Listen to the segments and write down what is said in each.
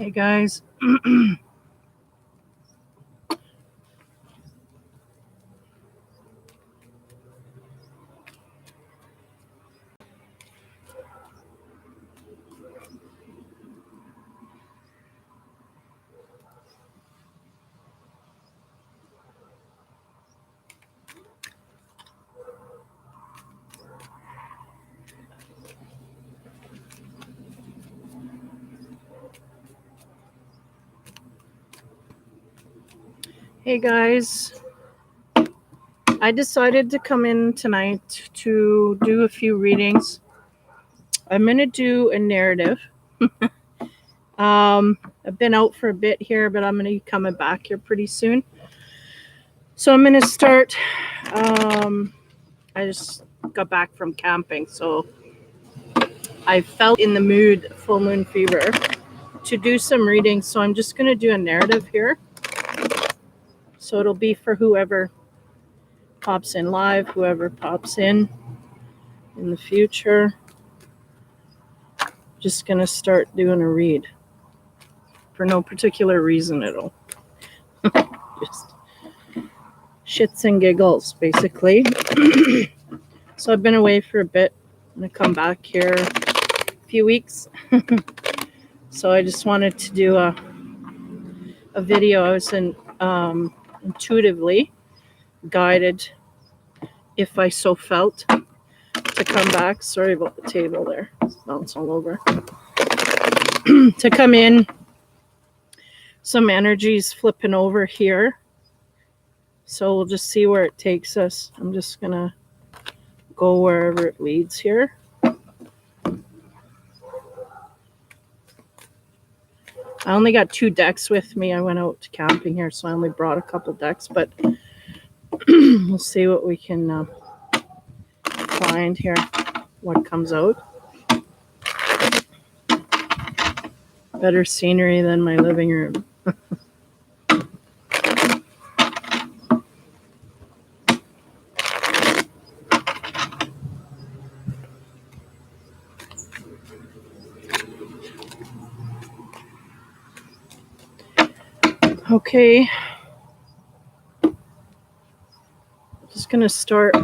Hey guys. Hey guys. I decided to come in tonight to do a few readings. I'm going to do a narrative. I've been out for a bit here, but I'm going to be coming back here pretty soon. So I'm going to start. I just got back from camping, so I felt in the mood, full moon fever, to do some readings. So I'm just going to do a narrative here. So it'll be for whoever pops in live, whoever pops in the future. Just going to start doing a read for no particular reason at all. Just shits and giggles, basically. So I've been away for a bit. I'm going to come back here a few weeks. So I just wanted to do a video. I was intuitively guided, if I so felt, to come back. Sorry about the table there. It's bounced all over. To come in. Some energies flipping over here. So we'll just see where it takes us. I'm just going to go wherever it leads here. I only got 2 decks with me. I went out camping here, so I only brought a couple decks, but we'll see what we can find here, what comes out. Better scenery than my living room. Okay. Just going to start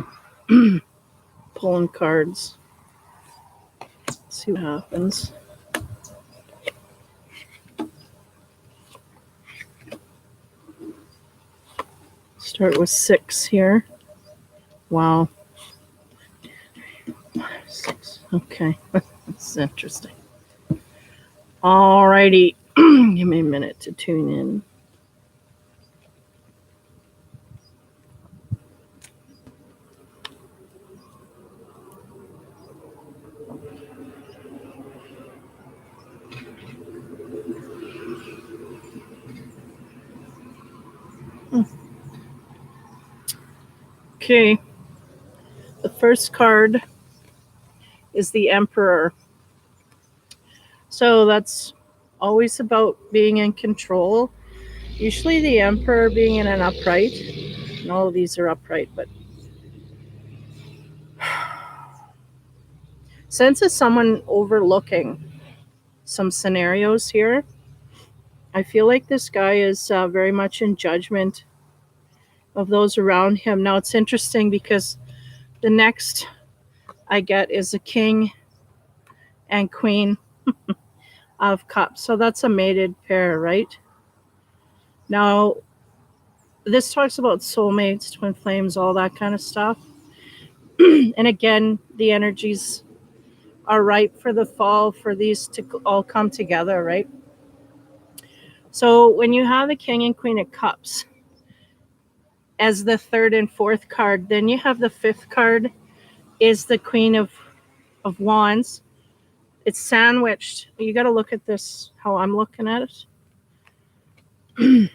pulling cards. See what happens. Start with 6 here. Wow. 6. Okay. This is interesting. Alrighty. Give me a minute to tune in. Okay. The first card is the Emperor. So that's always about being in control. Usually the Emperor being in an upright. And all of these are upright, but sense of someone overlooking some scenarios here. I feel like this guy is very much in judgment of those around him. Now it's interesting because the next I get is a King and Queen of Cups. So that's a mated pair, right? Now, this talks about soulmates, twin flames, all that kind of stuff. And again, the energies are ripe for the fall for these to all come together, right? So when you have the King and Queen of Cups as the 3rd and 4th card, then you have the 5th card is the Queen of Wands. It's sandwiched. You got to look at this, how I'm looking at it.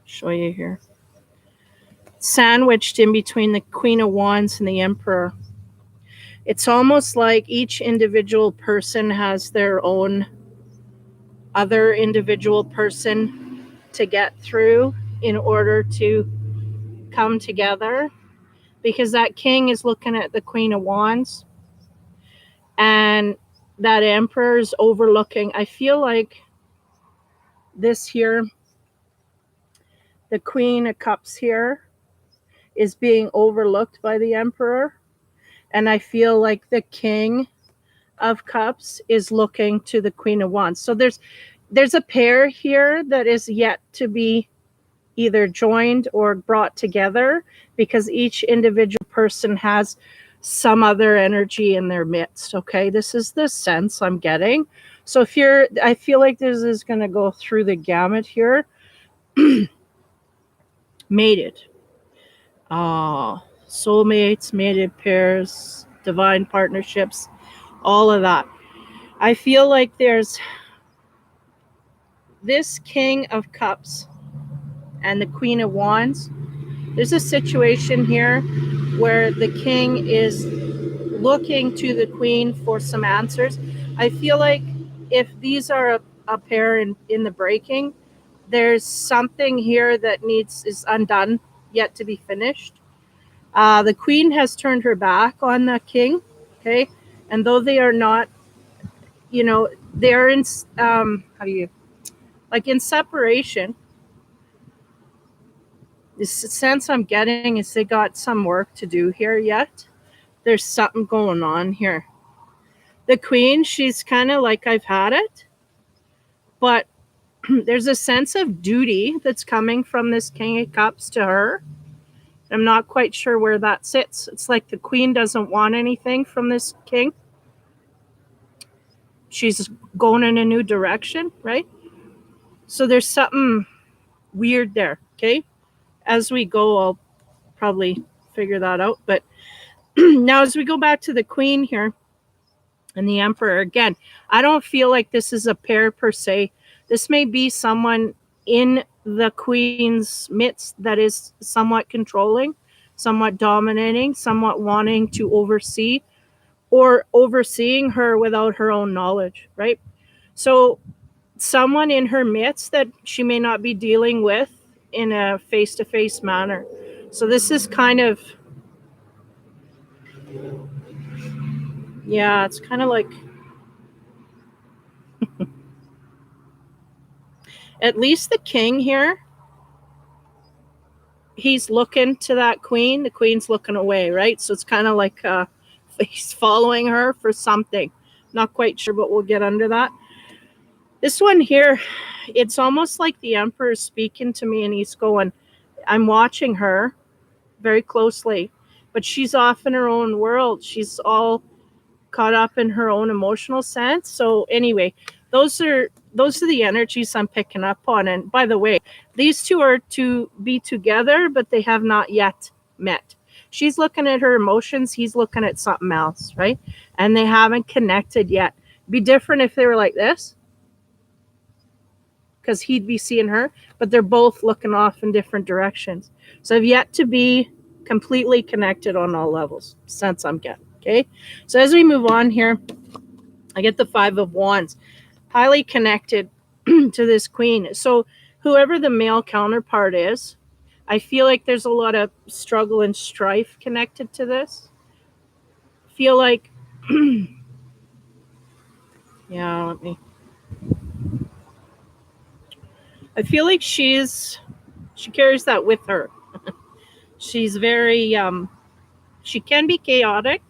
Show you here. Sandwiched in between the Queen of Wands and the Emperor. It's almost like each individual person has their own other individual person to get through in order to come together, because that King is looking at the Queen of Wands and that Emperor is overlooking. I feel like this here, the Queen of Cups here, is being overlooked by the Emperor. And I feel like the King of Cups is looking to the Queen of Wands. So there's a pair here that is yet to be either joined or brought together, because each individual person has some other energy in their midst. Okay, this is the sense I'm getting. So I feel like this is going to go through the gamut here. Mated, soulmates, mated pairs, divine partnerships, all of that. I feel like there's this King of Cups and the Queen of Wands. There's a situation here where the King is looking to the Queen for some answers. I feel like if these are a pair in the breaking, there's something here that is undone, yet to be finished. The Queen has turned her back on the King, okay? And though they are not, they're in, in separation, the sense I'm getting is they got some work to do here yet. There's something going on here. The Queen, she's kind of like, I've had it, but there's a sense of duty that's coming from this King of Cups to her. I'm not quite sure where that sits. It's like the Queen doesn't want anything from this King. She's going in a new direction, right? So there's something weird there, okay? As we go, I'll probably figure that out. But now as we go back to the Queen here and the Emperor, again, I don't feel like this is a pair per se. This may be someone in the Queen's midst that is somewhat controlling, somewhat dominating, somewhat wanting to oversee, or overseeing her without her own knowledge, right? So someone in her midst that she may not be dealing with in a face-to-face manner. So this is kind of, yeah, it's kind of like, at least the King here, he's looking to that Queen. The Queen's looking away, right? So it's kind of like he's following her for something. Not quite sure, but we'll get under that. This one here, it's almost like the Emperor's speaking to me and he's going, I'm watching her very closely, but she's off in her own world. She's all caught up in her own emotional sense. So anyway, those are the energies I'm picking up on. And by the way, these two are to be together, but they have not yet met. She's looking at her emotions. He's looking at something else, right? And they haven't connected yet. Be different if they were like this, because he'd be seeing her, but they're both looking off in different directions. So I've yet to be completely connected on all levels, sense I'm getting. Okay, so as we move on here, I get the Five of Wands, highly connected to this Queen. So whoever the male counterpart is, I feel like there's a lot of struggle and strife connected to this. Feel like, yeah, I feel like she carries that with her. She's very, she can be chaotic.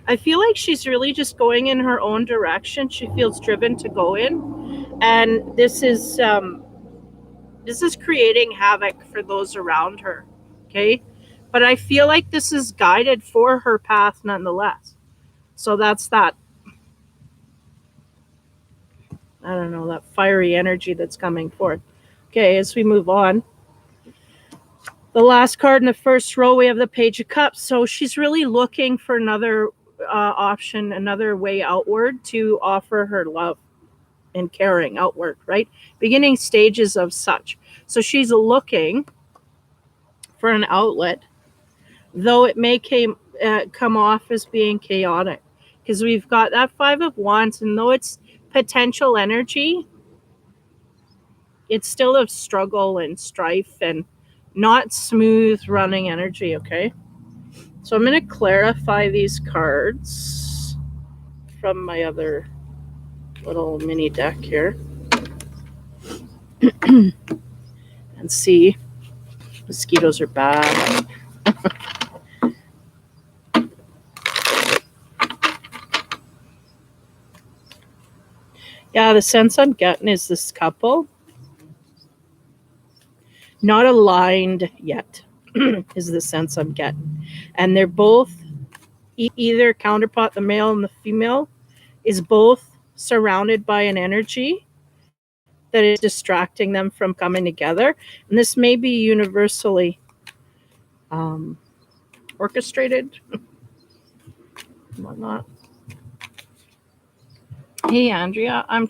I feel like she's really just going in her own direction. She feels driven to go in. And this is creating havoc for those around her. Okay. But I feel like this is guided for her path nonetheless. So that's that. I don't know, that fiery energy that's coming forth. Okay, as we move on. The last card in the first row, we have the Page of Cups. So she's really looking for another option, another way outward to offer her love and caring outward, right? Beginning stages of such. So she's looking for an outlet, though it may come off as being chaotic, because we've got that Five of Wands, and though it's potential energy, it's still a struggle and strife and not smooth running energy, okay? So I'm going to clarify these cards from my other little mini deck here and see. Mosquitoes are bad. Yeah, the sense I'm getting is this couple not aligned yet is the sense I'm getting. And they're both either counterpart, the male and the female, is both surrounded by an energy that is distracting them from coming together. And this may be universally orchestrated and whatnot. Hey, Andrea, I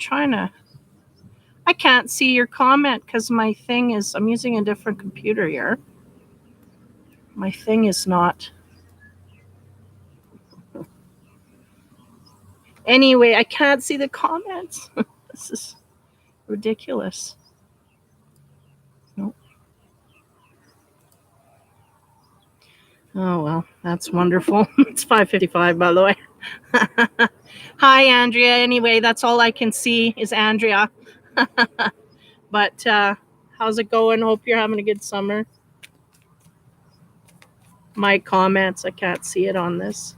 can't see your comment because my thing is, I'm using a different computer here. My thing is not. Anyway, I can't see the comments. This is ridiculous. Nope. Oh, well, that's wonderful. It's 5:55, by the way. Hi, Andrea. Anyway, that's all I can see is Andrea. But how's it going? Hope you're having a good summer. My comments, I can't see it on this.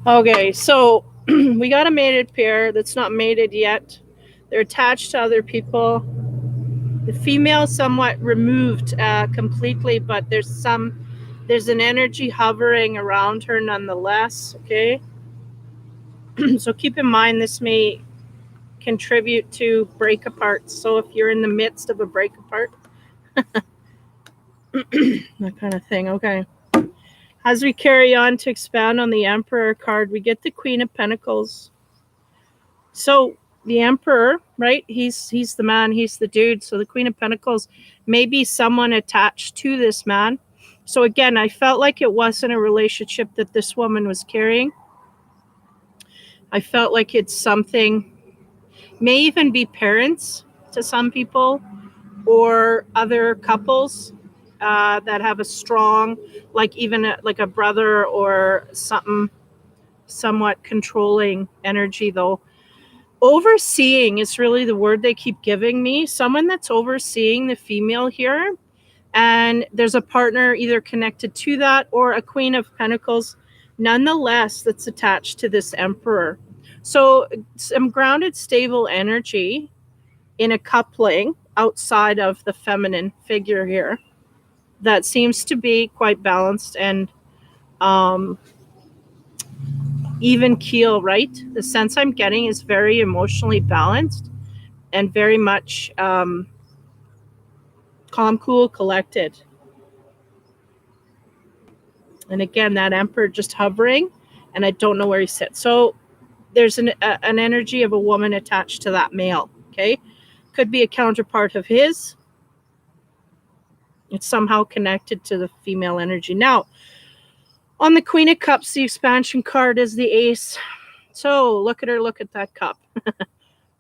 Okay, so we got a mated pair that's not mated yet. They're attached to other people. The female somewhat removed completely, but there's an energy hovering around her nonetheless, okay? So keep in mind this may contribute to break apart. So if you're in the midst of a break apart, that kind of thing, okay. As we carry on to expand on the Emperor card, we get the Queen of Pentacles. So the Emperor, right? He's the man, he's the dude. So the Queen of Pentacles may be someone attached to this man. So again, I felt like it wasn't a relationship that this woman was carrying. I felt like it's something, may even be parents to some people or other couples that have a strong, like even like a brother or something, somewhat controlling energy though. Overseeing is really the word they keep giving me. Someone that's overseeing the female here. And there's a partner either connected to that or a Queen of Pentacles, nonetheless, that's attached to this Emperor. So some grounded, stable energy in a coupling outside of the feminine figure here that seems to be quite balanced and even keel, right? The sense I'm getting is very emotionally balanced and very much calm, cool, collected. And again, that Emperor just hovering, and I don't know where he sits. So there's an energy of a woman attached to that male, okay? Could be a counterpart of his. It's somehow connected to the female energy. Now, on the Queen of Cups, the expansion card is the Ace. So look at her, look at that cup.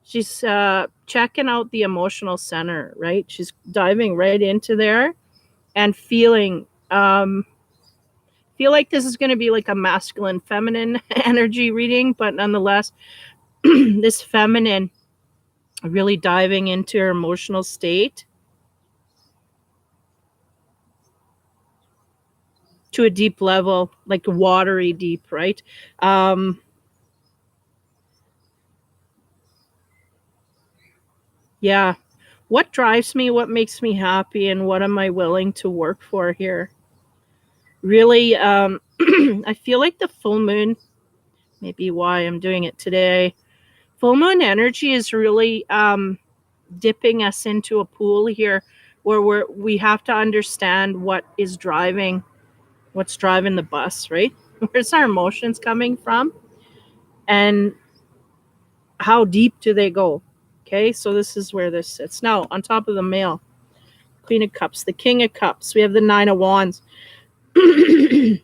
She's checking out the emotional center, right? She's diving right into there and feeling feel like this is going to be like a masculine feminine energy reading, but nonetheless, this feminine really diving into her emotional state to a deep level, like watery deep, right? Yeah. What drives me, what makes me happy, and what am I willing to work for here? Really, I feel like the full moon, maybe why I'm doing it today. Full moon energy is really dipping us into a pool here where we have to understand what's driving the bus, right? Where's our emotions coming from? And how deep do they go? Okay, so this is where this sits. Now, on top of the male, Queen of Cups, the King of Cups, we have the Nine of Wands. And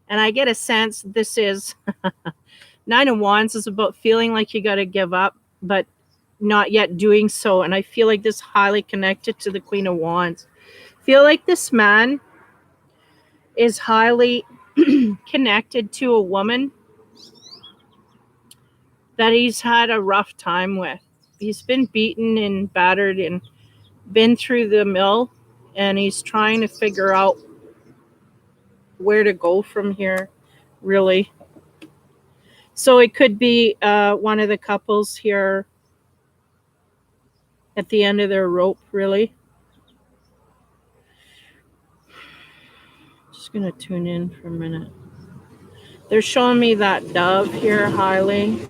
I get a sense this is Nine of Wands is about feeling like you got to give up, but not yet doing so. And I feel like this highly connected to the Queen of Wands. Feel like this man is highly connected to a woman that he's had a rough time with. He's been beaten and battered and been through the mill, and he's trying to figure out where to go from here, really. So it could be one of the couples here at the end of their rope, really. Just going to tune in for a minute. They're showing me that dove here highly.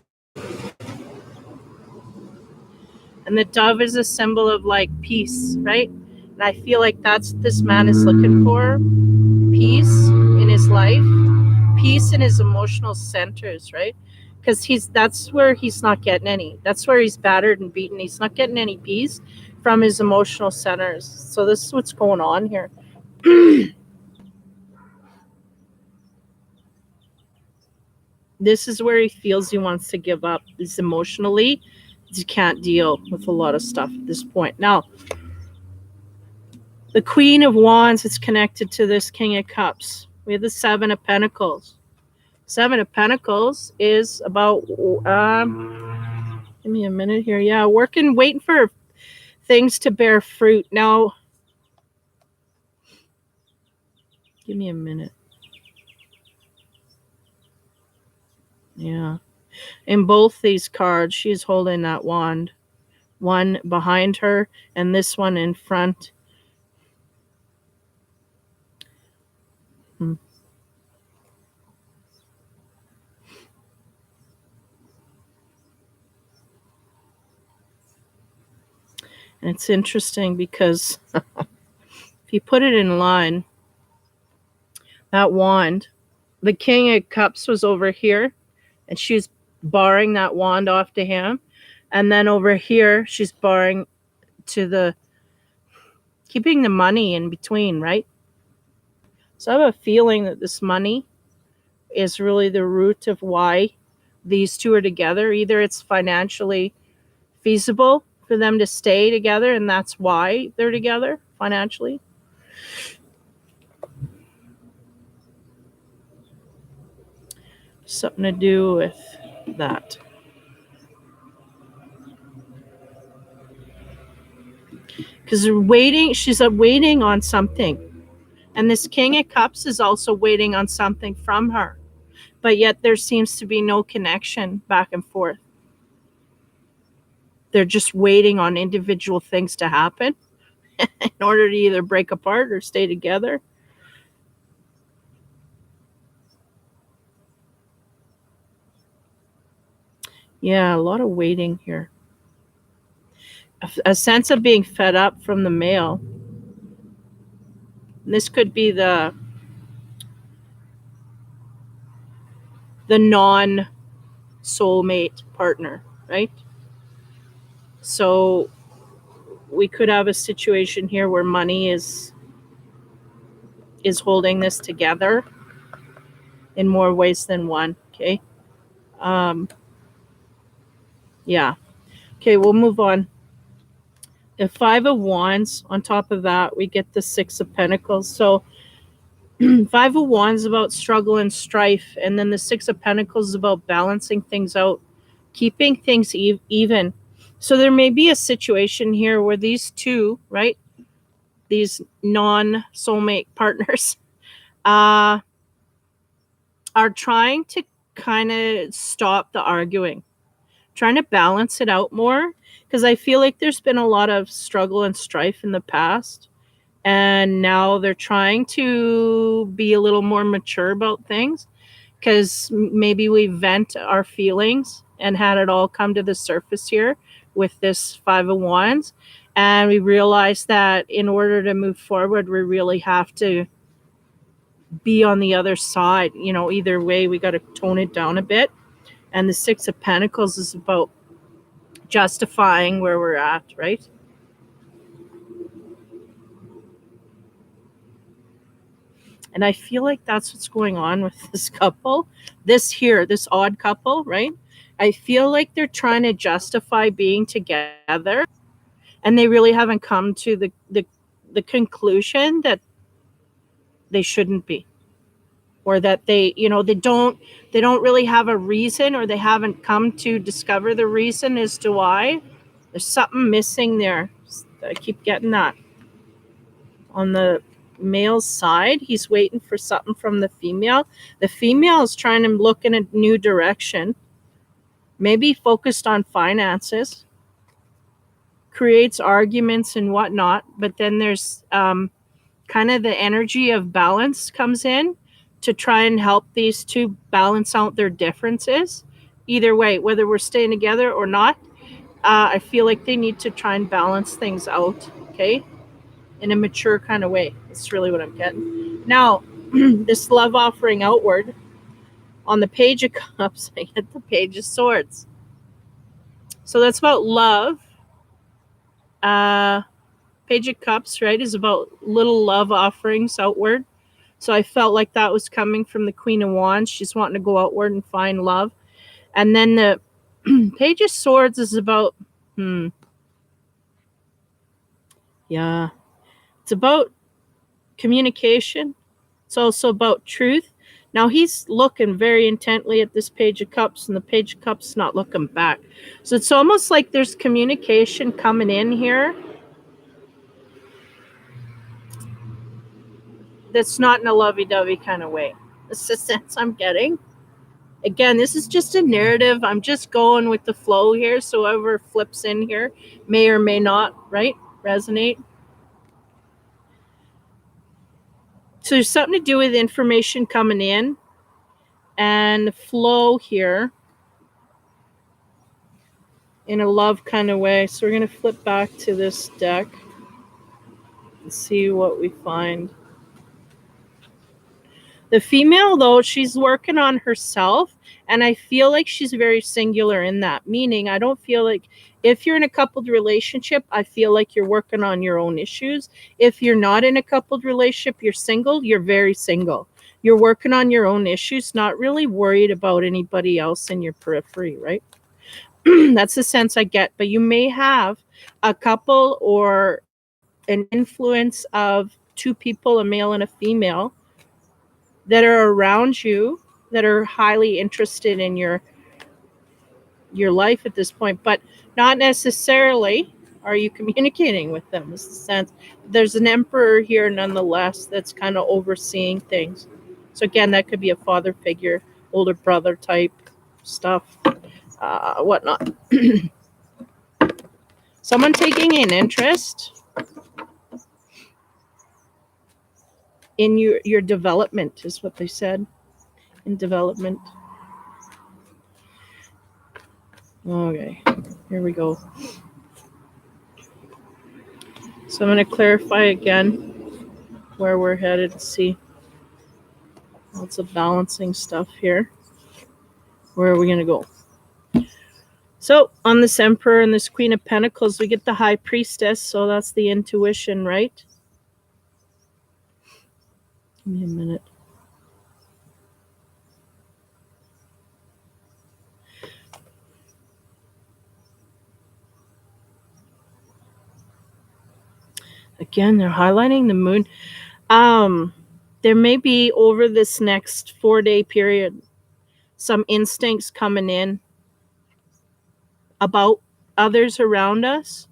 And the dove is a symbol of like peace, right? And I feel like that's what this man is looking for. Peace in his life, peace in his emotional centers, right? Because that's where he's not getting any. That's where he's battered and beaten. He's not getting any peace from his emotional centers. So this is what's going on here. This is where he feels he wants to give up. He's emotionally, he can't deal with a lot of stuff at this point. Now, the Queen of Wands is connected to this King of Cups. We have the Seven of Pentacles. Seven of Pentacles is about, give me a minute here. Yeah, waiting for things to bear fruit. Now, give me a minute. Yeah. In both these cards, she's holding that wand. One behind her and this one in front. And it's interesting because if you put it in line, that wand, the King of Cups was over here, and she's barring that wand off to him. And then over here, she's barring to keeping the money in between, right? So I have a feeling that this money is really the root of why these two are together. Either it's financially feasible for them to stay together, and that's why they're together financially. Something to do with that. Because she's waiting on something. And this King of Cups is also waiting on something from her. But yet there seems to be no connection back and forth. They're just waiting on individual things to happen in order to either break apart or stay together. Yeah, a lot of waiting here. A sense of being fed up from the male. This could be the non-soulmate partner, right? So we could have a situation here where money is holding this together in more ways than one. Okay. Yeah. Okay, we'll move on. The Five of Wands, on top of that, we get the Six of Pentacles. So Five of Wands is about struggle and strife, and then the Six of Pentacles is about balancing things out, keeping things even. So there may be a situation here where these two, right, these non-soulmate partners, are trying to kind of stop the arguing, trying to balance it out more, because I feel like there's been a lot of struggle and strife in the past, and now they're trying to be a little more mature about things, because maybe we vent our feelings and had it all come to the surface here with this Five of Wands, and we realize that in order to move forward, we really have to be on the other side. Either way, we got to tone it down a bit. And the Six of Pentacles is about justifying where we're at, right? And I feel like that's what's going on with this couple. This odd couple, right? I feel like they're trying to justify being together, and they really haven't come to the conclusion that they shouldn't be, or that they, they don't really have a reason, or they haven't come to discover the reason as to why. There's something missing there. I keep getting that. On the male's side, he's waiting for something from the female. The female is trying to look in a new direction, maybe focused on finances, creates arguments and whatnot, but then there's kind of the energy of balance comes in to try and help these two balance out their differences. Either way, whether we're staying together or not, I feel like they need to try and balance things out, okay, in a mature kind of way. That's really what I'm getting. Now, this love offering outward on the Page of Cups, I get the Page of Swords. So that's about love. Page of Cups, right, is about little love offerings outward. So I felt like that was coming from the Queen of Wands. She's wanting to go outward and find love. And then the Page of Swords is about, yeah, it's about communication. It's also about truth. Now he's looking very intently at this Page of Cups, and the Page of Cups not looking back. So it's almost like there's communication coming in here that's not in a lovey-dovey kind of way. That's the sense I'm getting. Again, this is just a narrative. I'm just going with the flow here. So whoever flips in here may or may not, right, resonate. So there's something to do with information coming in and the flow here in a love kind of way. So we're going to flip back to this deck and see what we find. The female, though, she's working on herself, and I feel like she's very singular in that. Meaning, I don't feel like if you're in a coupled relationship, I feel like you're working on your own issues. If you're not in a coupled relationship, you're single, you're very single. You're working on your own issues, not really worried about anybody else in your periphery, right? That's the sense I get. But you may have a couple or an influence of two people, a male and a female, that are around you, that are highly interested in your life at this point, but not necessarily are you communicating with them. Is the sense. There's an emperor here nonetheless that's kind of overseeing things. So again, that could be a father figure, older brother type stuff, whatnot. Someone taking an interest in your development is what they said. In development. Okay, here we go. So I'm going to clarify again where we're headed to see. Lots of balancing stuff here. Where are we going to go? So on this Emperor and this Queen of Pentacles, we get the High Priestess. So that's the intuition, right? Give me a minute. Again, they're highlighting the moon. There may be over this next 4-day period some instincts coming in about others around us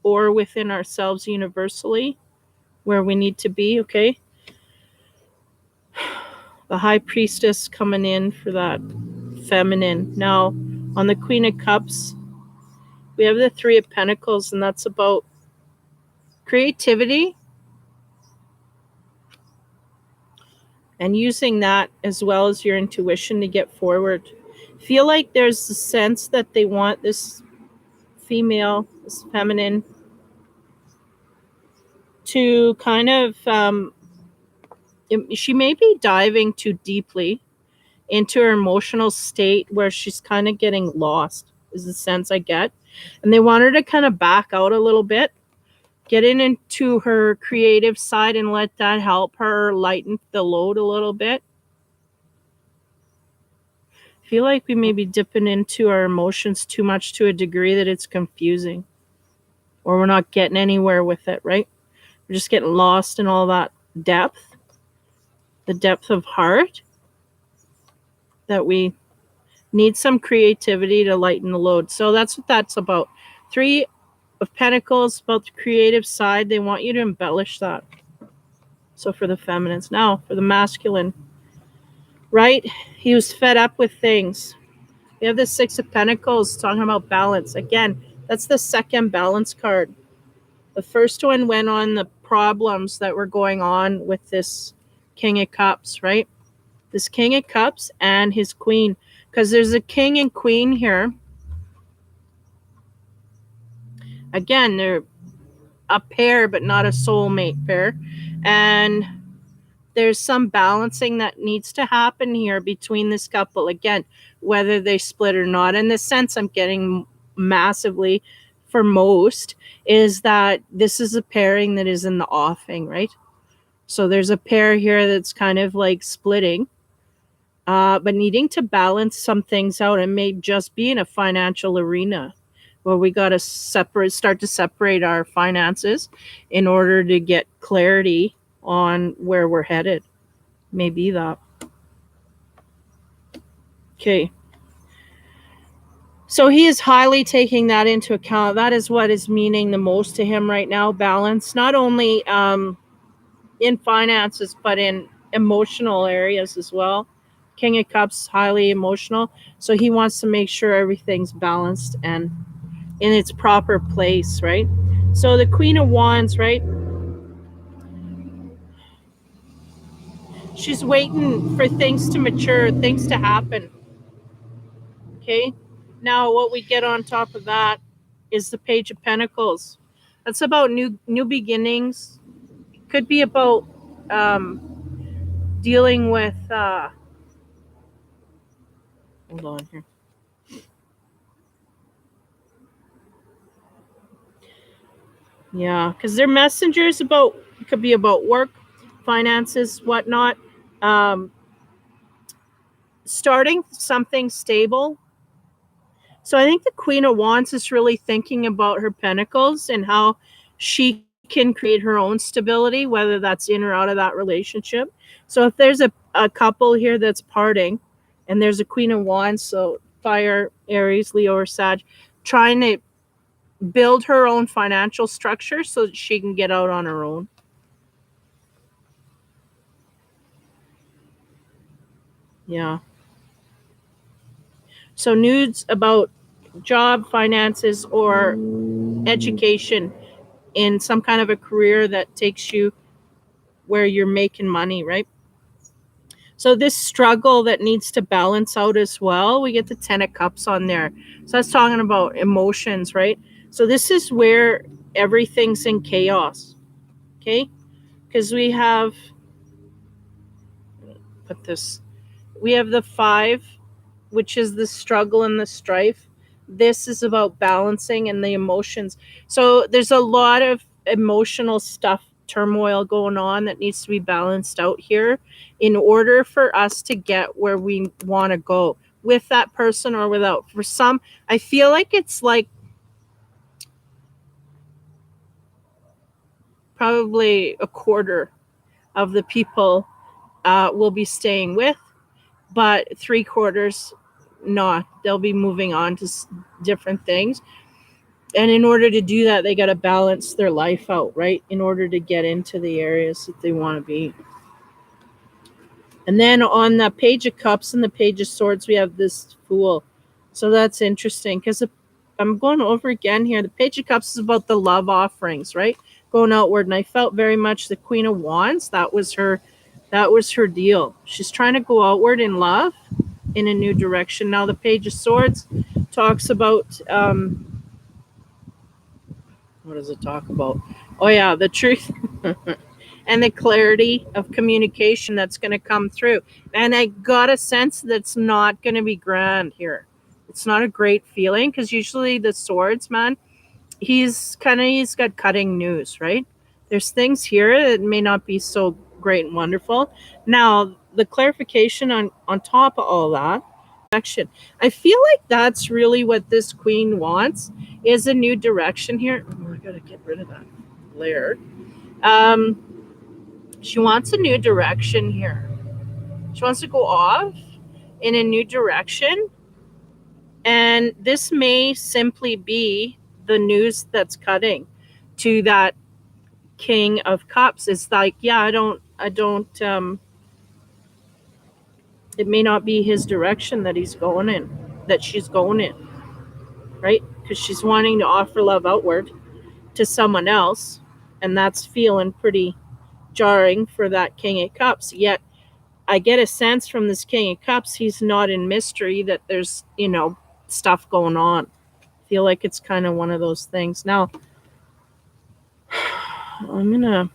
or within ourselves universally where we need to be, okay? The High Priestess coming in for that feminine. Now, on the Queen of Cups, we have the Three of Pentacles, and that's about creativity and using that as well as your intuition to get forward. Feel like there's a sense that they want this female, this feminine, to kind of, she may be diving too deeply into her emotional state where she's kind of getting lost, is the sense I get. And they want her to kind of back out a little bit, get into her creative side and let that help her lighten the load a little bit. I feel like we may be dipping into our emotions too much to a degree that it's confusing, or we're not getting anywhere with it, right? We're just getting lost in all that depth. the depth of heart, that we need some creativity to lighten the load. So that's what that's about. Three of Pentacles, about the creative side. They want you to embellish that. So for the feminines. Now for the masculine, right? He was fed up with things. We have the Six of Pentacles talking about balance. Again, that's the second balance card. The first one went on the problems that were going on with this King of Cups, right? This King of Cups and his Queen. Because there's a King and Queen here. Again, they're a pair, but not a soulmate pair. And there's some balancing that needs to happen here between this couple. Again, whether they split or not. In the sense I'm getting massively for most is that this is a pairing that is in the offing, right? So there's a pair here that's kind of like splitting, but needing to balance some things out. It may just be in a financial arena where we got to start to separate our finances in order to get clarity on where we're headed. Maybe that. Okay. So he is highly taking that into account. That is what is meaning the most to him right now. Balance, not only in finances, but in emotional areas as well. King of Cups, highly emotional. So he wants to make sure everything's balanced and in its proper place, right? So the Queen of Wands, right? She's waiting for things to mature, things to happen. Okay. Now what we get on top of that is the Page of Pentacles. That's about new beginnings. It could be about dealing with hold on here. Yeah, because they're messengers about, it could be about work, finances, whatnot. Starting something stable. So I think the Queen of Wands is really thinking about her pentacles and how she can create her own stability, whether that's in or out of that relationship. So if there's a couple here that's parting and there's a Queen of Wands, so fire, Aries, Leo, or Sag, trying to build her own financial structure so that she can get out on her own. Yeah. So nudes about job, finances, or education in some kind of a career that takes you where you're making money, right? So this struggle that needs to balance out as well, we get the 10 of Cups on there. So that's talking about emotions, right? So this is where everything's in chaos, okay? Because we have, put this, we have the 5, which is the struggle and the strife. This is about balancing and the emotions. So there's a lot of emotional stuff, turmoil going on that needs to be balanced out here in order for us to get where we want to go with that person or without. For some, I feel like it's like probably a quarter of the people will be staying with, but 3/4 not. They'll be moving on to different things. And in order to do that, they got to balance their life out, right? In order to get into the areas that they want to be. And then on the Page of Cups and the Page of Swords, we have this Fool. So that's interesting because I'm going over again here. The Page of Cups is about the love offerings, right? Going outward. And I felt very much the Queen of Wands. That was her deal. She's trying to go outward in love in a new direction. Now the Page of Swords talks about what does it talk about? Oh yeah, the truth and the clarity of communication that's going to come through. And I got a sense that's not going to be grand here. It's not a great feeling because usually the Swords man, he's got cutting news, right? There's things here that may not be so great and wonderful. Now the clarification on top of all that, action. I feel like that's really what this Queen wants, is a new direction here. Oh, I gotta get rid of that glare. She wants a new direction here. She wants to go off in a new direction. And this may simply be the news that's cutting to that King of Cups. It's like, yeah, I don't, it may not be his direction that he's going in, that she's going in, right? Because she's wanting to offer love outward to someone else. And that's feeling pretty jarring for that King of Cups. Yet I get a sense from this King of Cups, he's not in mystery, that there's, stuff going on. I feel like it's kind of one of those things. Now, I'm going to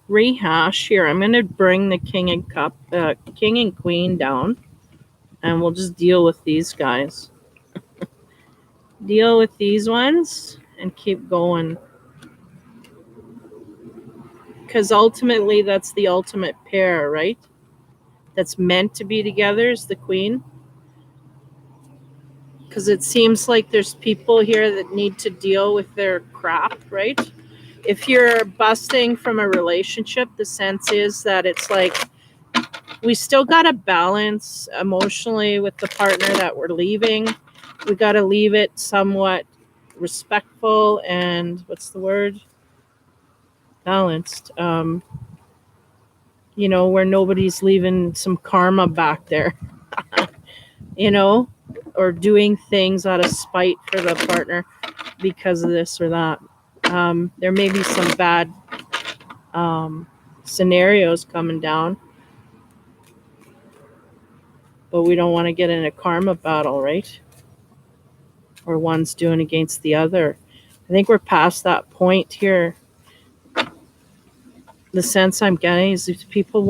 rehash here. I'm going to bring the King and Queen down, and we'll just deal with these guys. Deal with these ones and keep going. Because ultimately, that's the ultimate pair, right? That's meant to be together is the Queen. Because it seems like there's people here that need to deal with their crap, right? If you're busting from a relationship, the sense is that it's like we still got to balance emotionally with the partner that we're leaving. We got to leave it somewhat respectful and what's the word? Balanced. Where nobody's leaving some karma back there, or doing things out of spite for the partner because of this or that. There may be some bad scenarios coming down, but we don't want to get in a karma battle, right? Or one's doing against the other. I think we're past that point here. The sense I'm getting is if people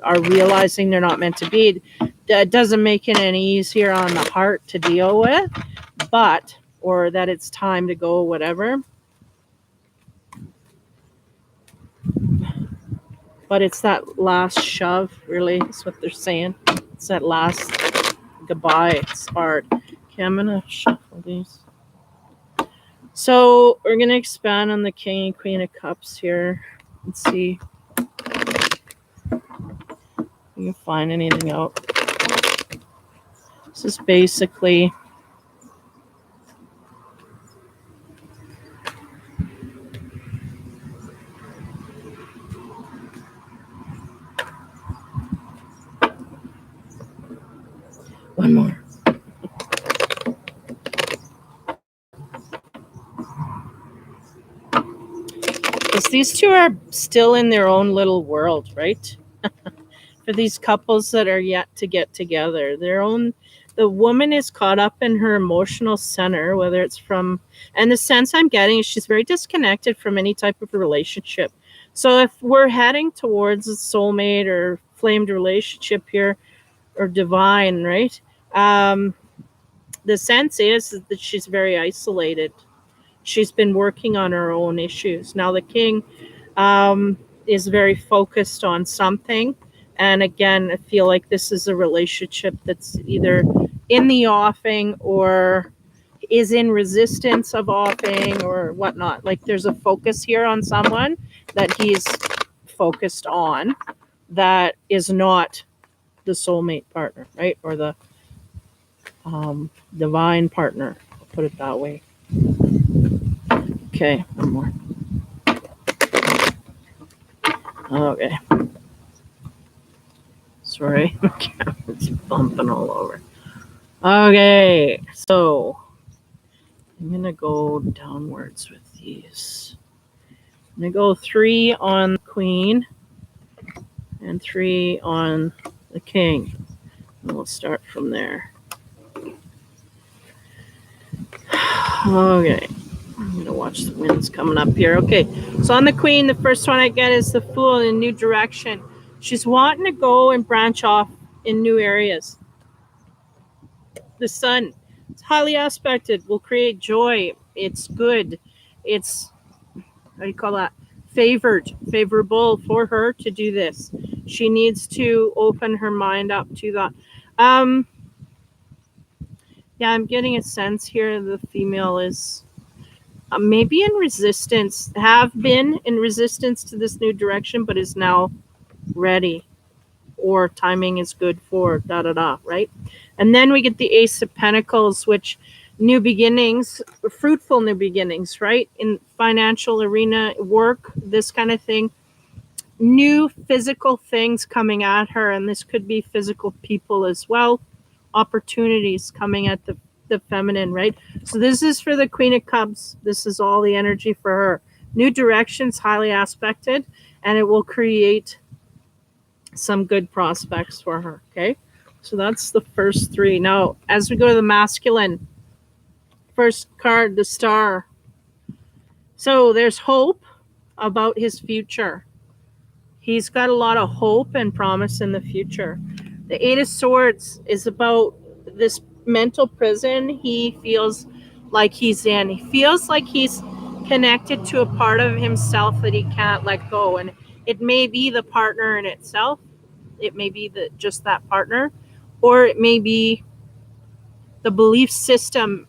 are realizing they're not meant to be, that doesn't make it any easier on the heart to deal with, or that it's time to go, whatever. But it's that last shove, really, is what they're saying. It's that last goodbye. It's hard. Okay, I'm going to shuffle these. So we're going to expand on the King and Queen of Cups here. Let's see if we can find anything out. This is basically one more. Because these two are still in their own little world, right? For these couples that are yet to get together, the woman is caught up in her emotional center, whether it's from, and the sense I'm getting is she's very disconnected from any type of relationship. So if we're heading towards a soulmate or flamed relationship here, or divine, right? The sense is that she's very isolated. She's been working on her own issues. Now the King is very focused on something. And again, I feel like this is a relationship that's either in the offing or is in resistance of offing or whatnot. Like there's a focus here on someone that he's focused on that is not the soulmate partner, right? Or the divine partner. I'll put it that way. Okay, one more. Okay. Sorry, it's bumping all over. Okay, so I'm gonna go downwards with these. I'm gonna go 3 on the Queen and 3 on the King. And we'll start from there. Okay, I'm gonna watch the winds coming up here. Okay, so on the Queen, the first one I get is the Fool in a new direction. She's wanting to go and branch off in new areas. The Sun, it's highly aspected, will create joy. It's good. It's, how do you call that? Favorable for her to do this. She needs to open her mind up to that. Yeah, I'm getting a sense here the female is maybe in resistance, have been in resistance to this new direction, but is now ready. or timing is good for da da da, right? And then we get the Ace of Pentacles, which new beginnings, fruitful new beginnings, right? In financial arena, work, this kind of thing. New physical things coming at her, and this could be physical people as well. Opportunities coming at the feminine, right? So this is for the Queen of Cups. This is all the energy for her. New directions, highly aspected, and it will create some good prospects for her. Okay, so that's the first three. Now, as we go to the masculine, first card, the Star. So there's hope about his future. He's got a lot of hope and promise in the future. The Eight of Swords is about this mental prison he feels like he's in. He feels like he's connected to a part of himself that he can't let go. And it may be the partner in itself. It may be just that partner. Or it may be the belief system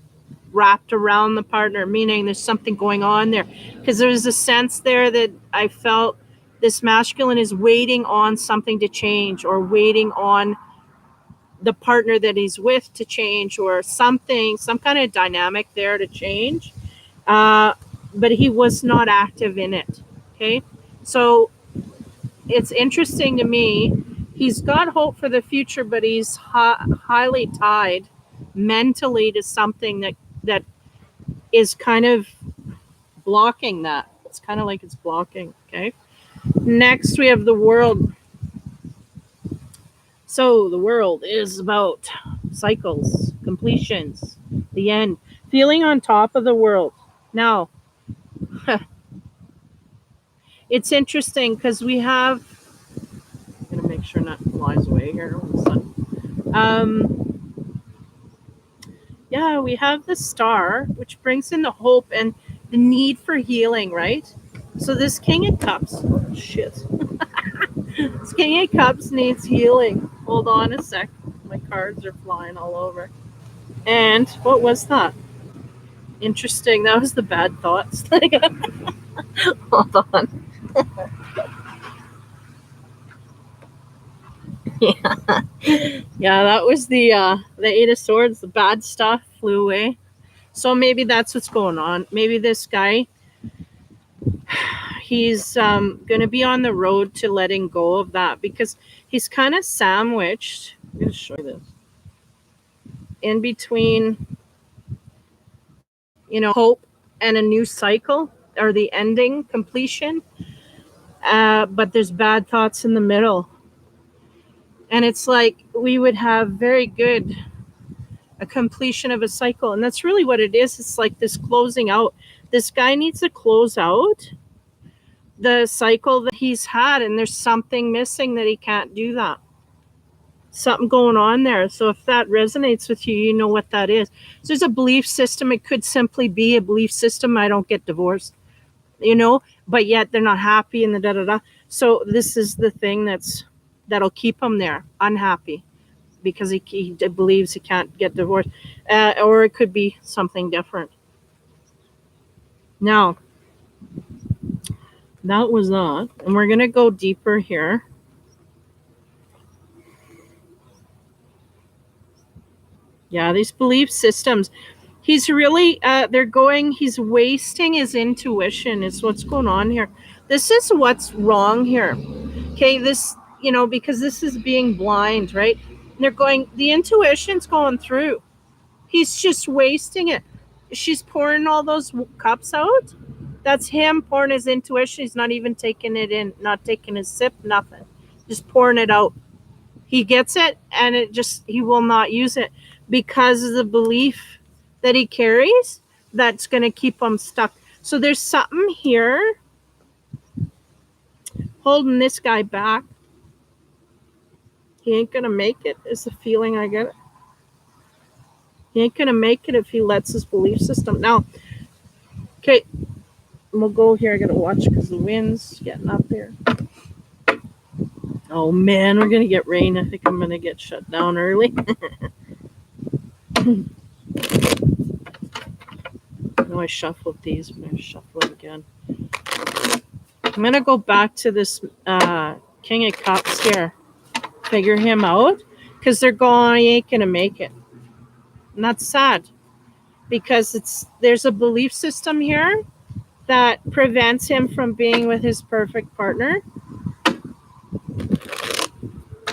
wrapped around the partner, meaning there's something going on there. Because there's a sense there that I felt this masculine is waiting on something to change, or waiting on the partner that he's with to change, or something, some kind of dynamic there to change. But he was not active in it. Okay. So it's interesting to me. He's got hope for the future, but he's highly tied mentally to something that is kind of blocking that. It's kind of like it's blocking. Okay. Next, we have the World. So the World is about cycles, completions, the end, feeling on top of the world. Now, it's interesting because we have, I'm going to make sure not flies away here. Yeah, we have the Star, which brings in the hope and the need for healing, right? So this King of Cups, oh shit. This King of Cups needs healing. Hold on a sec. My cards are flying all over. And what was that? Interesting. That was the bad thoughts. Hold on. Yeah, that was the Eight of Swords. The bad stuff flew away. So maybe that's what's going on. Maybe this guy, he's going to be on the road to letting go of that, because he's kind of sandwiched. I'm going to show you this. In between, hope and a new cycle, or the ending, completion. But there's bad thoughts in the middle. And it's like we would have a completion of a cycle. And that's really what it is. It's like this closing out. This guy needs to close out the cycle that he's had, and there's something missing that he can't do that. Something going on there. So if that resonates with you, you know what that is. So there's a belief system. It could simply be a belief system. I don't get divorced, but yet they're not happy and the da-da-da. So this is the thing that'll keep him there, unhappy, because he believes he can't get divorced. Or it could be something different. Now, that was that. And we're going to go deeper here. Yeah, these belief systems. He's really, he's wasting his intuition is what's going on here. This is what's wrong here. Okay, this, because this is being blind, right? And the intuition's going through. He's just wasting it. She's pouring all those cups out. That's him pouring his intuition. He's not even taking it in, not taking a sip, nothing. Just pouring it out. He gets it, and he will not use it because of the belief that he carries that's going to keep him stuck. So there's something here holding this guy back. He ain't going to make it, is the feeling I get. He ain't going to make it if he lets his belief system. Now, okay, we'll go here. I got to watch because the wind's getting up here. Oh, man, we're going to get rain. I think I'm going to get shut down early. I shuffled these. I'm going to shuffle it again. I'm going to go back to this King of Cups here. figure him out because they're going, he ain't gonna make it. And that's sad because there's a belief system here that prevents him from being with his perfect partner,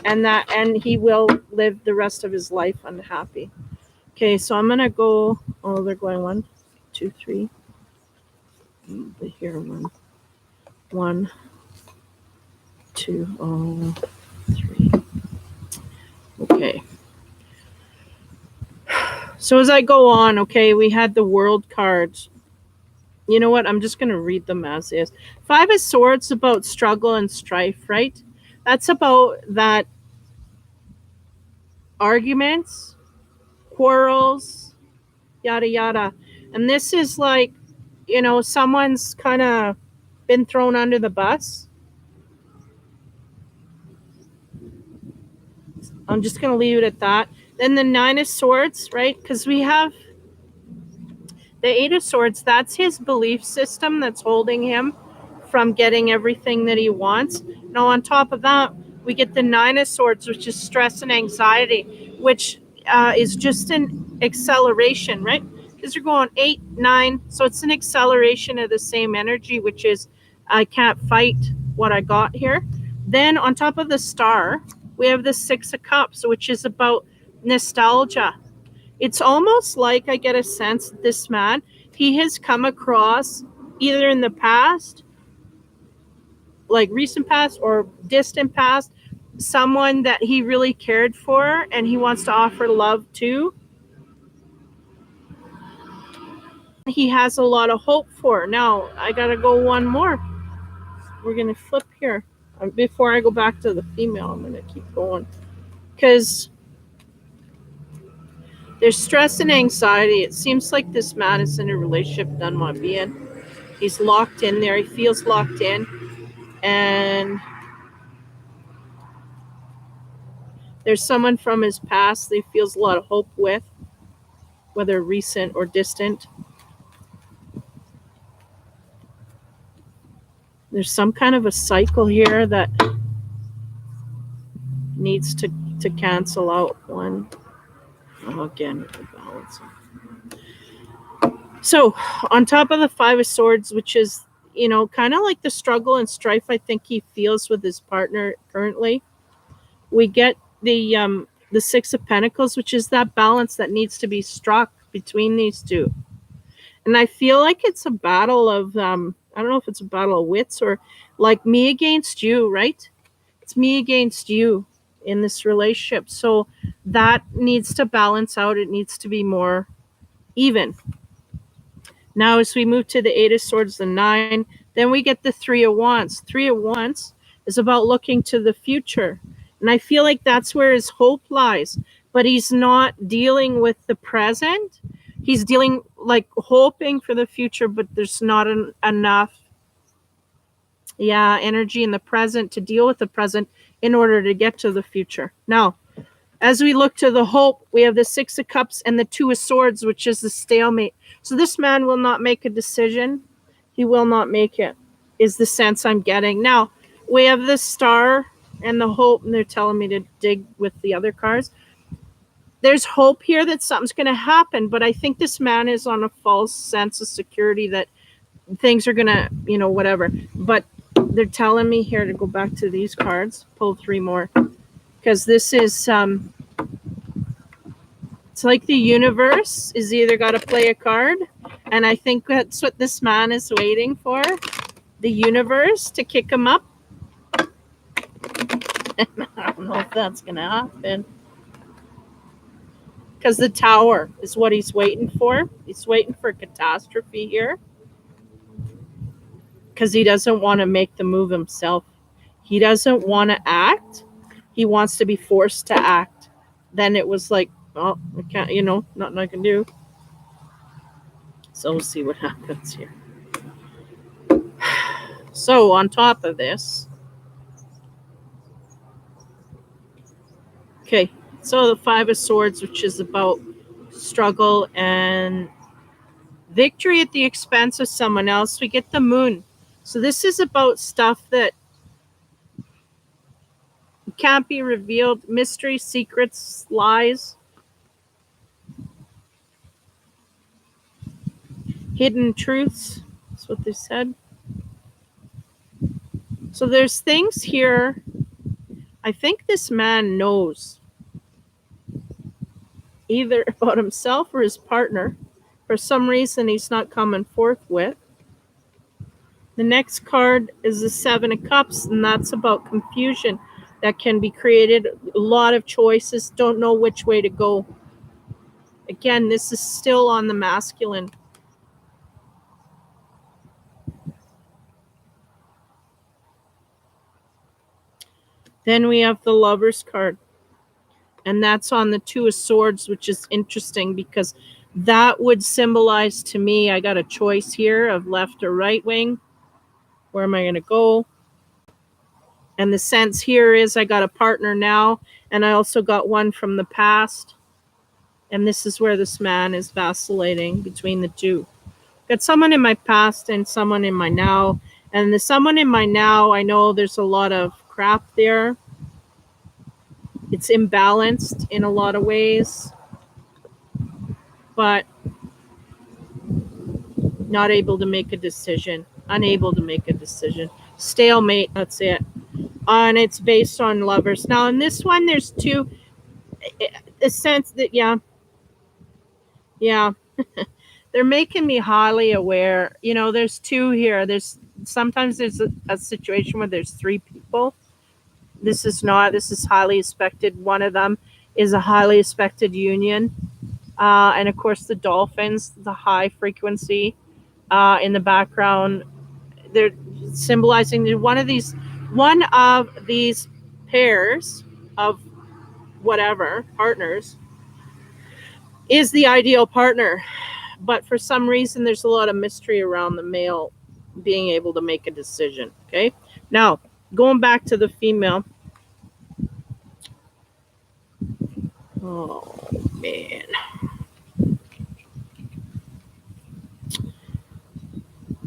and he will live the rest of his life unhappy. Okay, so I'm gonna go. Oh, they're going 1, 2, 3. Here, 1, 2, 3. Okay. So as I go on, okay, we had the world cards. You know what? I'm just going to read them as is. 5 of Swords about struggle and strife, right? That's about that arguments, quarrels, yada, yada. And this is like, someone's kind of been thrown under the bus. I'm just going to leave it at that. Then the 9 of Swords, right? Because we have the 8 of Swords. That's his belief system that's holding him from getting everything that he wants. Now, on top of that, we get the 9 of Swords, which is stress and anxiety, which is just an acceleration, right? Because you're going 8, 9. So it's an acceleration of the same energy, which is I can't fight what I got here. Then on top of the Star, we have the 6 of Cups, which is about nostalgia. It's almost like I get a sense that this man, he has come across either in the past, like recent past or distant past, someone that he really cared for and he wants to offer love to. He has a lot of hope for. Now, I got to go one more. We're going to flip here. Before I go back to the female, I'm going to keep going. Because there's stress and anxiety. It seems like this man is in a relationship doesn't want to be in. He's locked in there. He feels locked in. And there's someone from his past that he feels a lot of hope with, whether recent or distant. There's some kind of a cycle here that needs to cancel out one. Oh, again, balance. So on top of the 5 of Swords, which is, kind of like the struggle and strife I think he feels with his partner currently, we get the 6 of Pentacles, which is that balance that needs to be struck between these two. And I feel like it's a battle of, I don't know if it's a battle of wits or like me against you, right? It's me against you in this relationship. So that needs to balance out. It needs to be more even. Now, as we move to the 8 of Swords, the 9, then we get the 3 of Wands. 3 of Wands is about looking to the future. And I feel like that's where his hope lies. But he's not dealing with the present. He's dealing, like, hoping for the future, but there's not enough energy in the present to deal with the present in order to get to the future. Now, as we look to the hope, we have the 6 of Cups and the 2 of Swords, which is the stalemate. So this man will not make a decision. He will not make it, is the sense I'm getting. Now, we have the Star and the hope, and they're telling me to dig with the other cards. There's hope here that something's going to happen, but I think this man is on a false sense of security that things are going to, whatever. But they're telling me here to go back to these cards, pull 3 more. Because this is, it's like the universe is either got to play a card, and I think that's what this man is waiting for, the universe to kick him up. I don't know if that's going to happen. Because the Tower is what he's waiting for. He's waiting for catastrophe here. Because he doesn't want to make the move himself. He doesn't want to act. He wants to be forced to act. Then it was like, well, I can't, nothing I can do. So we'll see what happens here. So on top of this, okay, so the 5 of Swords, which is about struggle and victory at the expense of someone else, we get the Moon. So this is about stuff that can't be revealed, mystery, secrets, lies, hidden truths. That's what they said. So there's things here. I think this man knows either about himself or his partner. For some reason, he's not coming forth with. The next card is the Seven of Cups, and that's about confusion that can be created. A lot of choices, don't know which way to go. Again, this is still on the masculine. Then we have the Lover's card, and that's on the Two of Swords, which is interesting because that would symbolize to me, I got a choice here of left or right wing. Where am I going to go? And the sense here is I got a partner now, and I also got one from the past. And this is where this man is vacillating between the two. Got someone in my past and someone in my now. And the someone in my now, I know there's a lot of crap there. It's imbalanced in a lot of ways, but not able to make a decision. Unable to make a decision. Stalemate, that's it. And it's based on lovers. Now, in this one, there's two. A sense that, yeah. They're making me highly aware. There's two here. Sometimes there's a situation where there's three people. This is not. This is highly expected. One of them is a highly expected union. And of course, the dolphins, the high frequency in the background. They're symbolizing one of these pairs of whatever partners is the ideal partner. But for some reason, there's a lot of mystery around the male being able to make a decision. Okay. Now, going back to the female. Oh, man.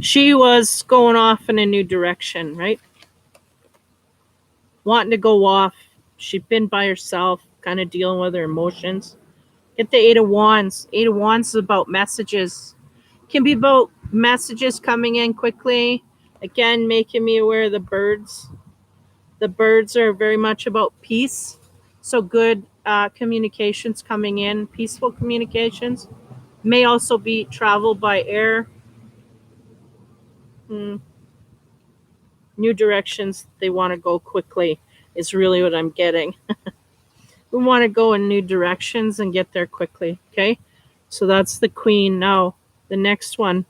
She was going off in a new direction, right? Wanting to go off. She'd been by herself, kind of dealing with her emotions. Get the Eight of Wands. Eight of Wands is about messages. Can be about messages coming in quickly. Again, making me aware of the birds. The birds are very much about peace. So good communications coming in. Peaceful communications. May also be travel by air. New directions. They want to go quickly is really what I'm getting. We want to go in new directions and get there quickly. Okay. So that's the Queen. Now, the next one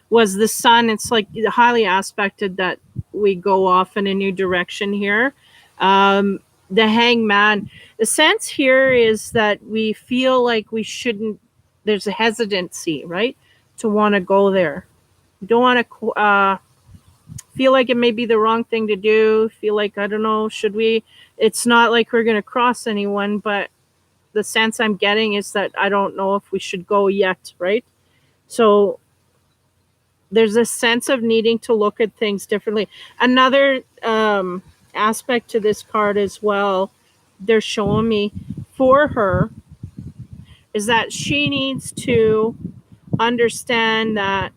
was the Sun. It's like highly aspected that we go off in a new direction here. The Hangman. The sense here is that we feel like we shouldn't, there's a hesitancy, right? To want to go there. You don't want to feel like it may be the wrong thing to do. Feel like, I don't know, should we? It's not like we're going to cross anyone, but the sense I'm getting is that I don't know if we should go yet, right? So there's a sense of needing to look at things differently. Another aspect to this card as well, they're showing me for her, is that she needs to understand that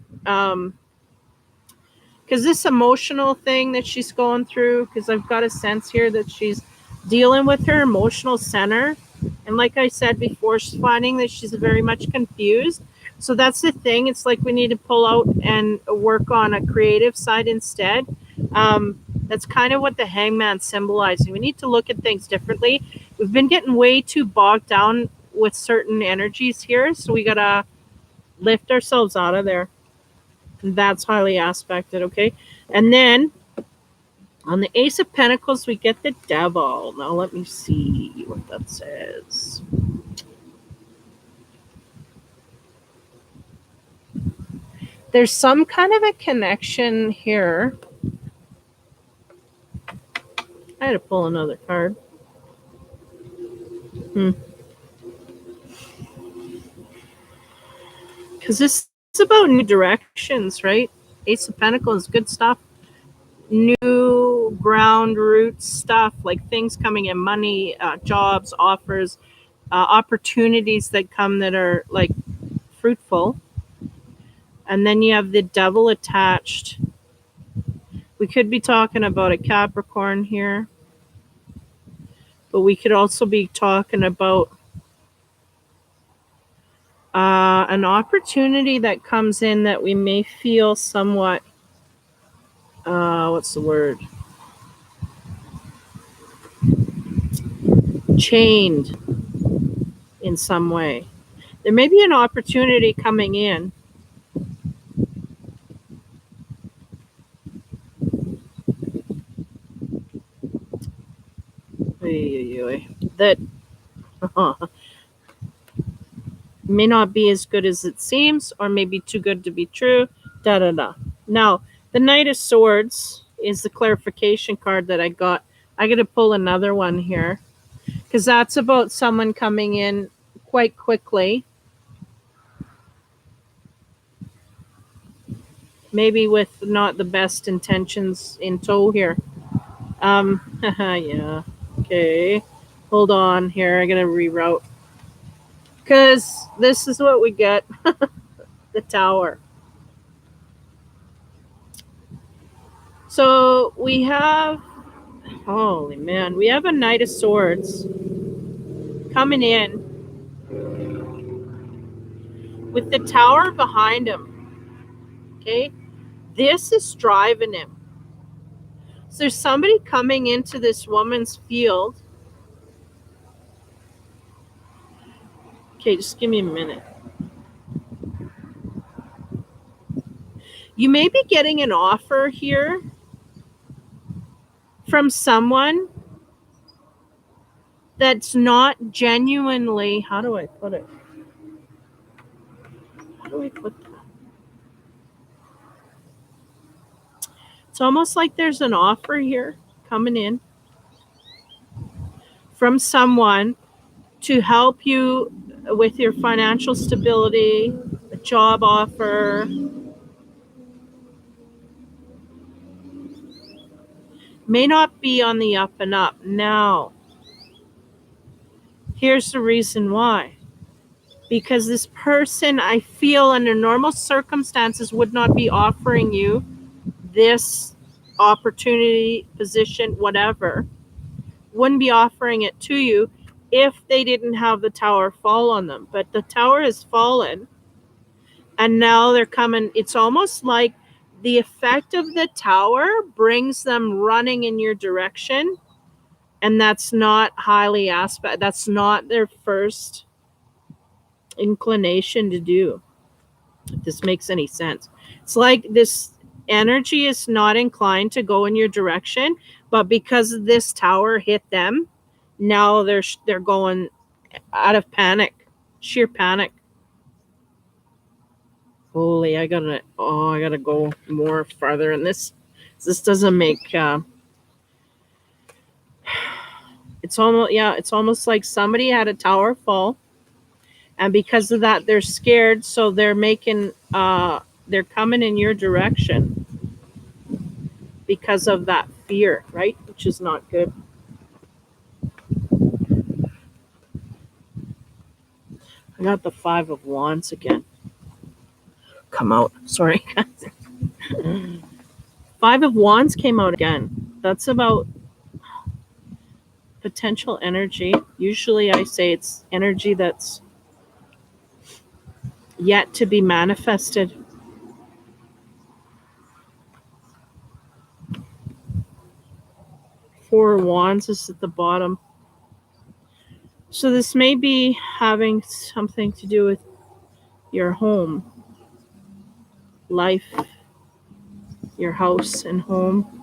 because this emotional thing that she's going through, because I've got a sense here that she's dealing with her emotional center. And like I said before, she's finding that she's very much confused. So that's the thing. It's like we need to pull out and work on a creative side instead. That's kind of what the Hangman's symbolizing. We need to look at things differently. We've been getting way too bogged down with certain energies here. So we got to lift ourselves out of there. That's highly aspected, okay? And then on the Ace of Pentacles, we get the Devil. Now let me see what that says. There's some kind of a connection here. I had to pull another card. Because this is about new directions, right? Ace of Pentacles, good stuff. new ground root stuff, like things coming in, money, jobs, offers, opportunities that come that are like fruitful. And then you have the devil attached. We could be talking about a Capricorn here, but we could also be talking about an opportunity that comes in that we may feel somewhat, what's the word? Chained in some way. There may be an opportunity coming in that may not be as good as it seems, or maybe too good to be true. Da da da. Now, the Knight of Swords is the clarification card that I got. I got to pull another one here because that's about someone coming in quite quickly, maybe with not the best intentions in tow here. Yeah. Okay. Hold on here. I gotta reroute because this is what we get. The Tower. So we have, holy man, we have a Knight of Swords coming in with the Tower behind him. Okay. This is driving him. So there's somebody coming into this woman's field. Okay, just give me a minute. You may be getting an offer here from someone that's not genuinely, how do I put it? How do I put that? It's almost like there's an offer here coming in from someone to help you with your financial stability, a job offer. May not be on the up and up. Now, here's the reason why. Because this person, I feel under normal circumstances, would not be offering you this opportunity, position, whatever, wouldn't be offering it to you if they didn't have the Tower fall on them. But the Tower has fallen, and now they're coming. It's almost like the effect of the Tower brings them running in your direction, and that's not highly aspect. That's not their first inclination to do. If this makes any sense. It's like this energy is not inclined to go in your direction, but because this Tower hit them, now they're going out of panic, sheer panic. Holy, I gotta go more farther in this. This doesn't make. It's almost like somebody had a Tower fall, and because of that, they're scared, so they're making. They're coming in your direction because of that fear, right? Which is not good. I got the Five of Wands again. Come out. Sorry. Five of Wands came out again. That's about potential energy. Usually I say it's energy that's yet to be manifested. Four of Wands is at the bottom. So this may be having something to do with your home, life, your house and home.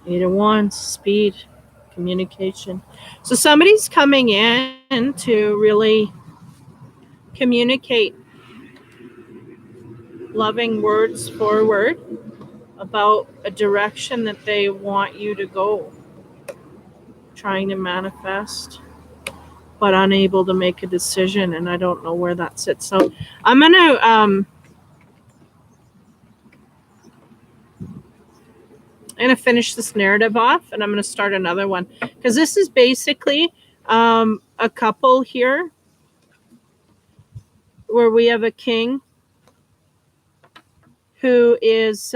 Eight of Wands, speed, communication. So somebody's coming in to really communicate loving words forward about a direction that they want you to go, trying to manifest, but unable to make a decision. And I don't know where that sits. So I'm gonna finish this narrative off, and I'm gonna start another one, because this is basically a couple here where we have a king who is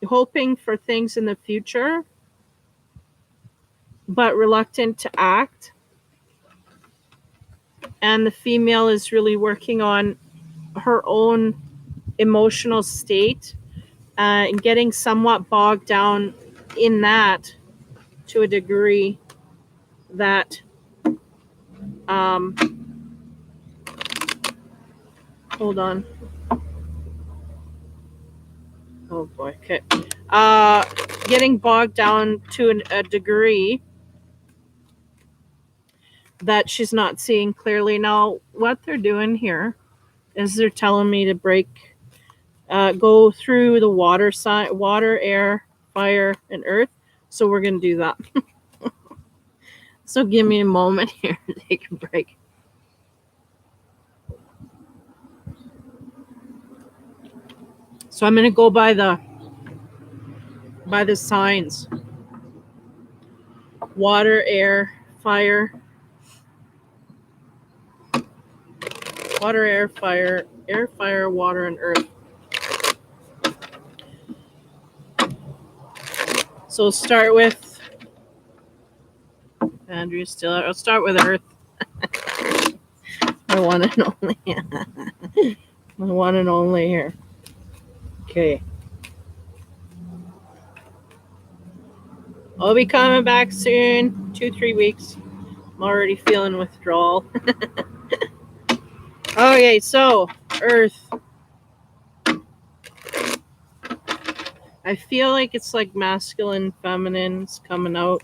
hoping for things in the future, but reluctant to act. And the female is really working on her own emotional state and getting somewhat bogged down in that to a degree that hold on. Oh boy. Okay. Getting bogged down to a degree that she's not seeing clearly. Now, what they're doing here is they're telling me to go through the water side, water, air, fire, and earth. So we're going to do that. So give me a moment here to take a break. So I'm going to go by the signs. Water, air, fire. Water, air, fire, water, and earth. So we'll start with Andrea still. I'll start with earth. My one and only. My one and only here. Okay. I'll be coming back soon. 2-3 weeks. I'm already feeling withdrawal. Okay, so earth. I feel like it's like masculine, feminine's coming out.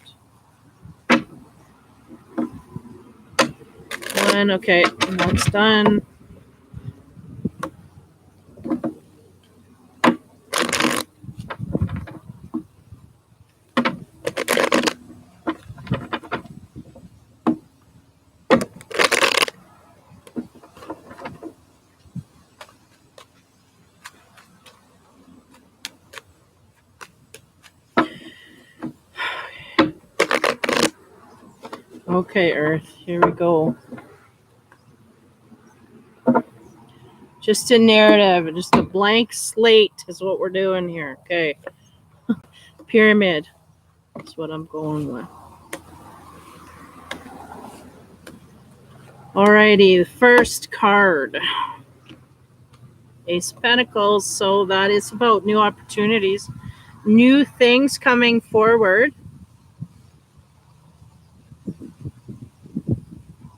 One, okay, and that's done. Okay, Earth, here we go. Just a narrative, just a blank slate is what we're doing here. Okay. Pyramid. That's what I'm going with. Alrighty, the first card. Ace of Pentacles. So that is about new opportunities, new things coming forward,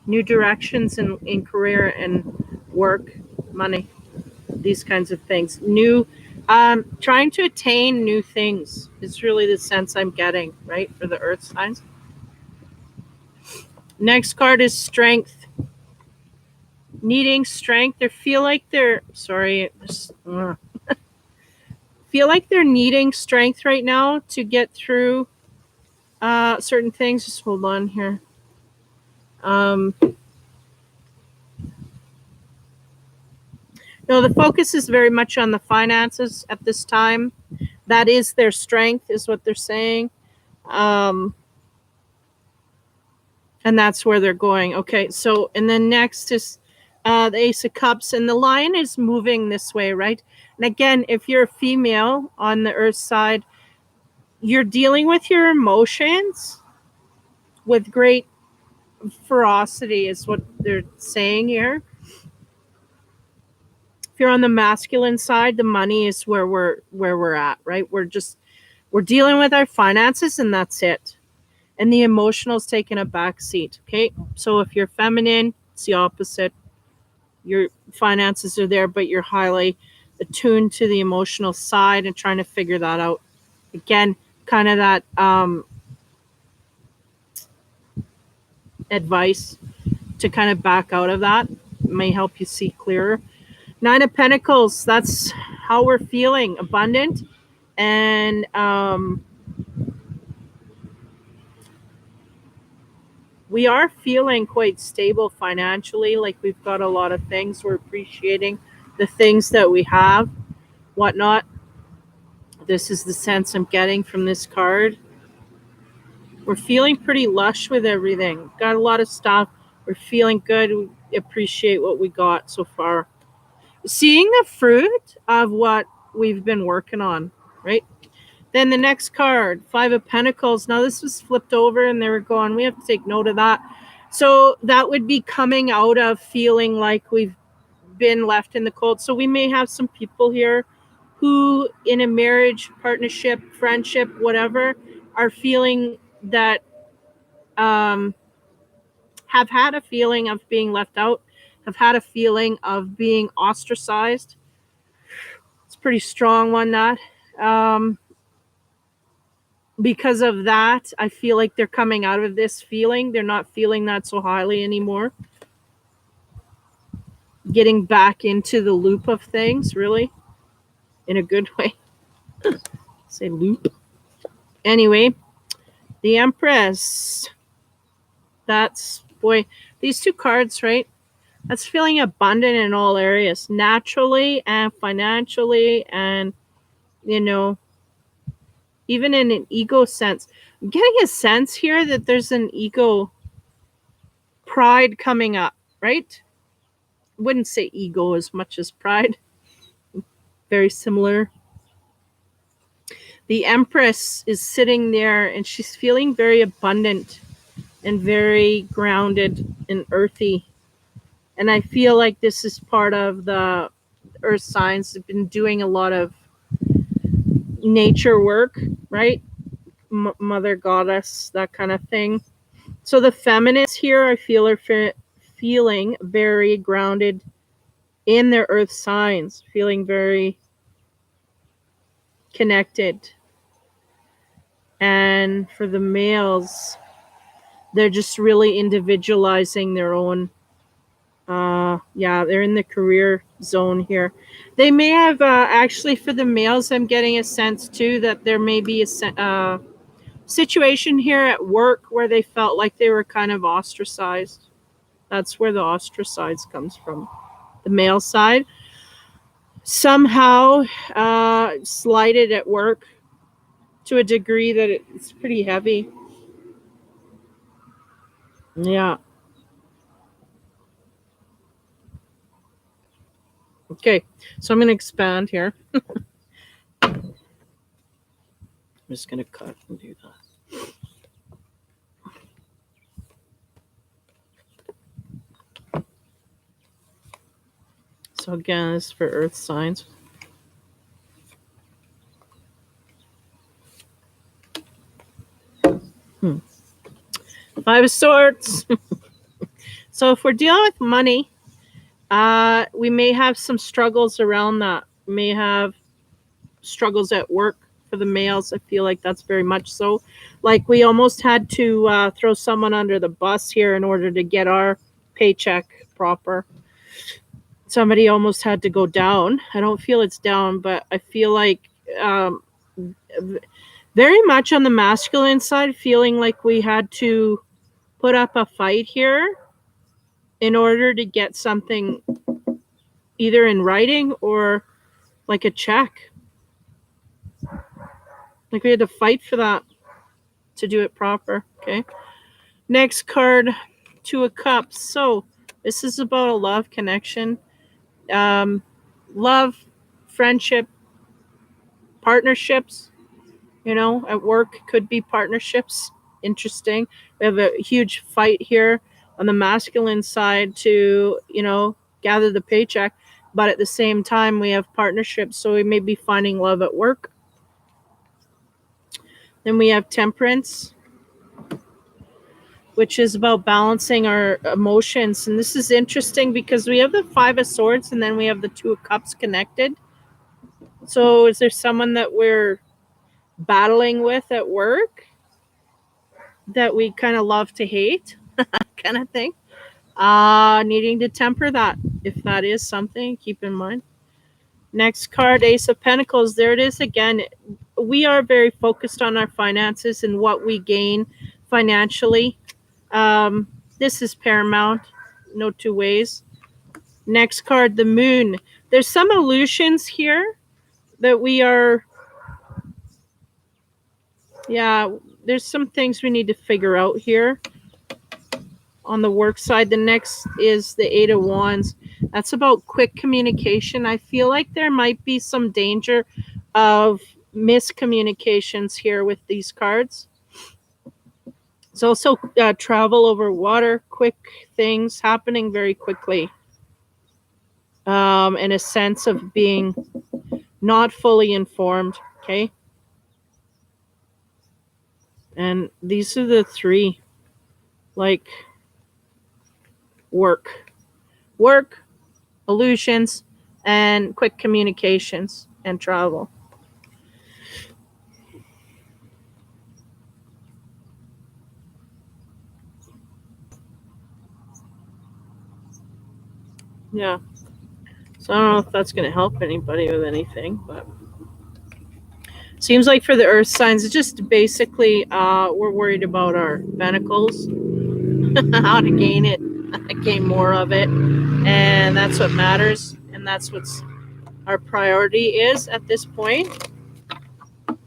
new directions in career and work, money, these kinds of things. New, trying to attain new things is really the sense I'm getting, right, for the earth signs. Next card is strength. Needing strength. They feel like they're, feel like they're needing strength right now to get through certain things. Just hold on here. No, the focus is very much on the finances at this time. That is their strength, is what they're saying. And that's where they're going. Okay, so, and then next is the Ace of Cups, and the Lion is moving this way, right? And again, if you're a female on the earth side, you're dealing with your emotions with great ferocity, is what they're saying here. If you're on the masculine side, the money is where we're at, right? We're dealing with our finances, and that's it. And the emotional's taking a back seat. Okay. So if you're feminine, it's the opposite. Your finances are there, but you're highly attuned to the emotional side and trying to figure that out. Again, kind of that advice to kind of back out of that may help you see clearer. Nine of Pentacles, that's how we're feeling, abundant. And we are feeling quite stable financially, like we've got a lot of things. We're appreciating the things that we have, whatnot. This is the sense I'm getting from this card. We're feeling pretty lush with everything. Got a lot of stuff. We're feeling good. We appreciate what we got so far. Seeing the fruit of what we've been working on, right? Then the next card, Five of Pentacles. Now this was flipped over and they were going, we have to take note of that. So that would be coming out of feeling like we've been left in the cold. So we may have some people here who in a marriage, partnership, friendship, whatever, are feeling that have had a feeling of being left out, have had a feeling of being ostracized. It's a pretty strong one, that. Because of that, I feel like they're coming out of this feeling. They're not feeling that so highly anymore. Getting back into the loop of things, really, in a good way. Say loop. Anyway, the Empress. That's, boy, these two cards, right? That's feeling abundant in all areas, naturally and financially, and, you know, even in an ego sense. I'm getting a sense here that there's an ego pride coming up, right? I wouldn't say ego as much as pride. Very similar. The Empress is sitting there and she's feeling very abundant and very grounded and earthy. And I feel like this is part of the earth signs. They've been doing a lot of nature work, right? Mother goddess, that kind of thing. So the feminists here, I feel, are feeling very grounded in their earth signs, feeling very connected. And for the males, they're just really individualizing their own. They're in the career zone here. They may have actually, for the males, I'm getting a sense too that there may be a situation here at work where they felt like they were kind of ostracized. That's where the ostracized comes from. The male side somehow slighted at work to a degree that it's pretty heavy. Yeah. Okay, so I'm going to expand here. I'm just going to cut and do that. So again, this is for earth signs. Five of Swords. So if we're dealing with money, we may have some struggles around that. We may have struggles at work for the males. I feel like that's very much so. Like we almost had to throw someone under the bus here in order to get our paycheck proper. Somebody almost had to go down. I don't feel it's down, but I feel like very much on the masculine side, feeling like we had to put up a fight here in order to get something either in writing or like a check. Like we had to fight for that to do it proper. Okay. Next card, Two of Cups. So this is about a love connection. Love, friendship, partnerships, at work could be partnerships. Interesting. We have a huge fight here on the masculine side to, gather the paycheck. But at the same time, we have partnerships. So we may be finding love at work. Then we have Temperance, which is about balancing our emotions. And this is interesting because we have the Five of Swords and then we have the Two of Cups connected. So is there someone that we're battling with at work that we kind of love to hate kind of thing? Needing to temper that. if that is something, keep in mind. Next card, Ace of Pentacles. There it is again. We are very focused on our finances and what we gain financially. This is paramount. No two ways. Next card, the Moon. There's some illusions here that we are, yeah, there's some things we need to figure out here on the work side. The next is the Eight of Wands. That's about quick communication. I feel like there might be some danger of miscommunications here with these cards. It's also travel over water, quick things happening very quickly, and a sense of being not fully informed. Okay. And these are the three, like work, illusions, and quick communications and travel. Yeah. So I don't know if that's going to help anybody with anything, but seems like for the earth signs, it's just basically we're worried about our pentacles, how to gain it, gain more of it, and that's what matters, and that's what's our priority is at this point.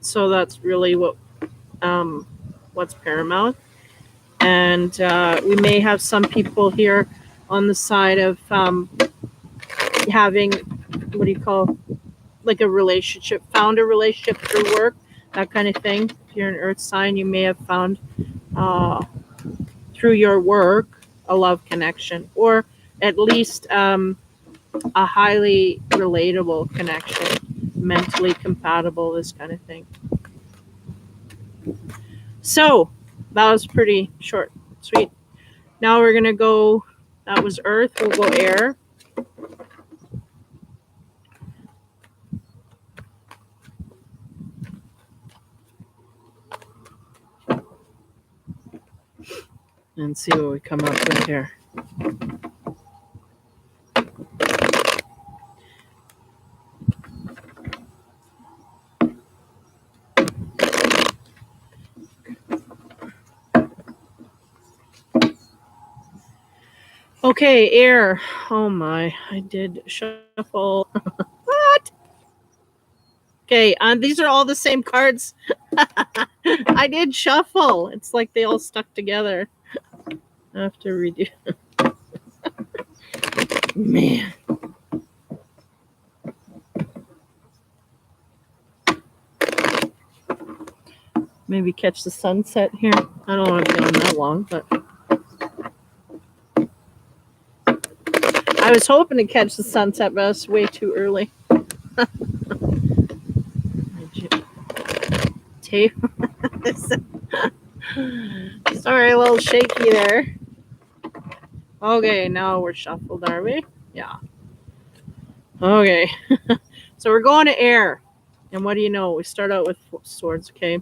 So that's really what's paramount. And we may have some people here on the side of having, what do you call, like a relationship, found a relationship through work, that kind of thing. If you're an earth sign, you may have found through your work a love connection, or at least a highly relatable connection, mentally compatible, this kind of thing. So that was pretty short, sweet. Now we're gonna go, that was earth, we'll go air. And see what we come up with here. Okay, air. Oh my, I did shuffle. What? Okay, these are all the same cards. I did shuffle. It's like they all stuck together. I have to redo. Man. Maybe catch the sunset here. I don't want to be on that long, but I was hoping to catch the sunset, but it's way too early. Tape. Sorry, a little shaky there. Okay, now we're shuffled, are we? Yeah. Okay. So we're going to air. And what do you know? We start out with swords, okay?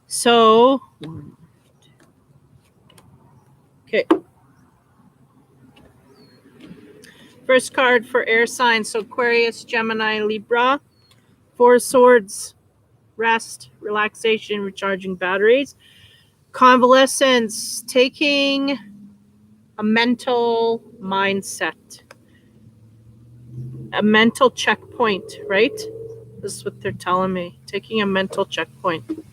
So, okay. First card for air signs. So Aquarius, Gemini, Libra. Four swords. Rest, relaxation, recharging batteries. Convalescence, taking a mental mindset. A mental checkpoint, right? This is what they're telling me. Taking a mental checkpoint.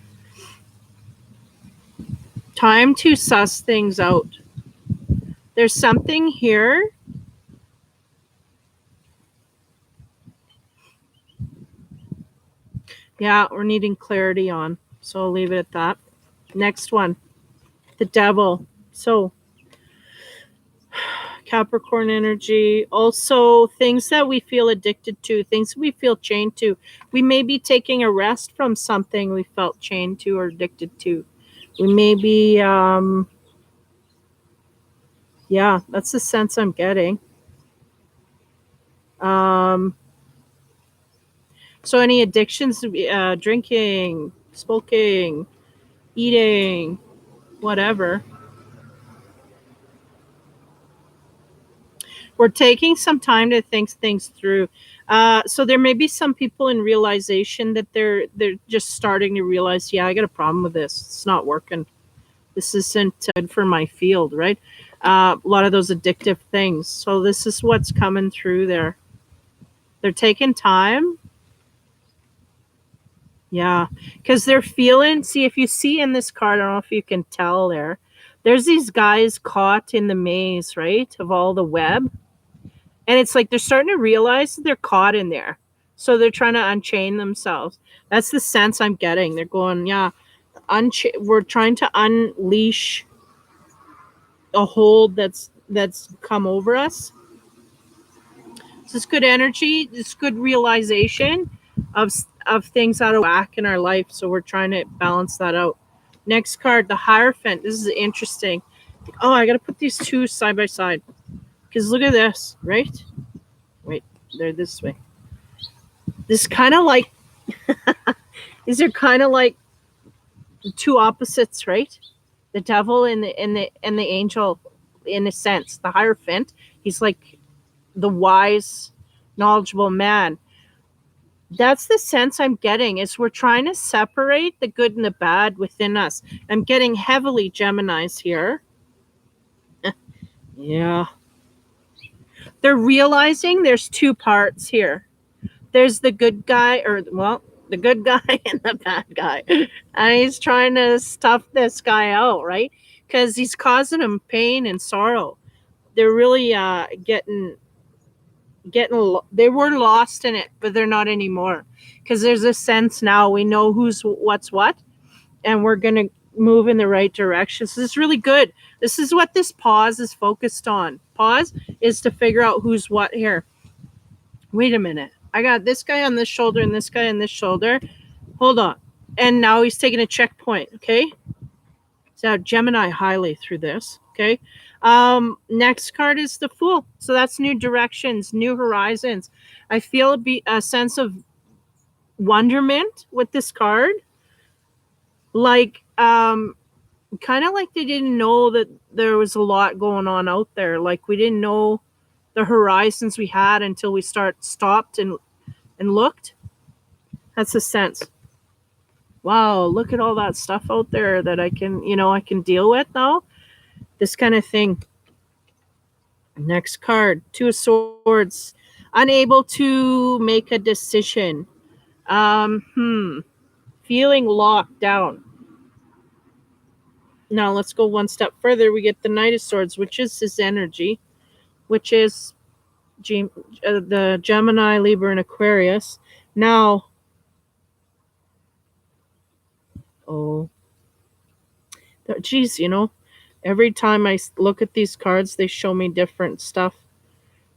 Time to suss things out. There's something here. Yeah, we're needing clarity on. So I'll leave it at that. Next one. The devil. So Capricorn energy. Also things that we feel addicted to, things we feel chained to. We may be taking a rest from something we felt chained to or addicted to. We may be, yeah, that's the sense I'm getting. So any addictions, drinking, smoking, eating, whatever. We're taking some time to think things through. So there may be some people in realization that they're just starting to realize, yeah, I got a problem with this. It's not working. This isn't good for my field, right? A lot of those addictive things. So this is what's coming through there. They're taking time. Yeah, because they're feeling. See, if you see in this card, I don't know if you can tell there. There's these guys caught in the maze, right, of all the web, and it's like they're starting to realize that they're caught in there, so they're trying to unchain themselves. That's the sense I'm getting. They're going, yeah, we're trying to unleash a hold that's come over us. So it's good energy. It's good realization of things out of whack in our life. So we're trying to balance that out. Next card, the Hierophant. This is interesting. Oh, I got to put these two side by side because look at this, right? Wait, they're this way. This kind of like these are kind of like the two opposites, right? The devil and the angel, in a sense. The Hierophant, he's like the wise, knowledgeable man. That's the sense I'm getting, is we're trying to separate the good and the bad within us. I'm getting heavily Geminis here. Yeah. They're realizing there's two parts here. There's the good guy, or, well, the good guy and the bad guy. And he's trying to stuff this guy out, right? Because he's causing him pain and sorrow. They're really getting they were lost in it, but they're not anymore, because there's a sense now we know who's what's what, and we're going to move in the right direction. So this is really good. This is what this pause is focused on. Pause is to figure out who's what here. Wait a minute, I got this guy on this shoulder and this guy on this shoulder. Hold on. And now he's taking a checkpoint. Okay, so Gemini highly through this. Okay. Next card is the Fool. So that's new directions, new horizons. I feel a sense of wonderment with this card. Like, kind of like they didn't know that there was a lot going on out there. Like, we didn't know the horizons we had until we stopped and looked. That's a sense. Wow, look at all that stuff out there that I can deal with now. This kind of thing. Next card, Two of Swords. Unable to make a decision. Feeling locked down. Now let's go one step further. We get the Knight of Swords, which is his energy, which is the Gemini, Libra, and Aquarius. Now, geez, every time I look at these cards, they show me different stuff,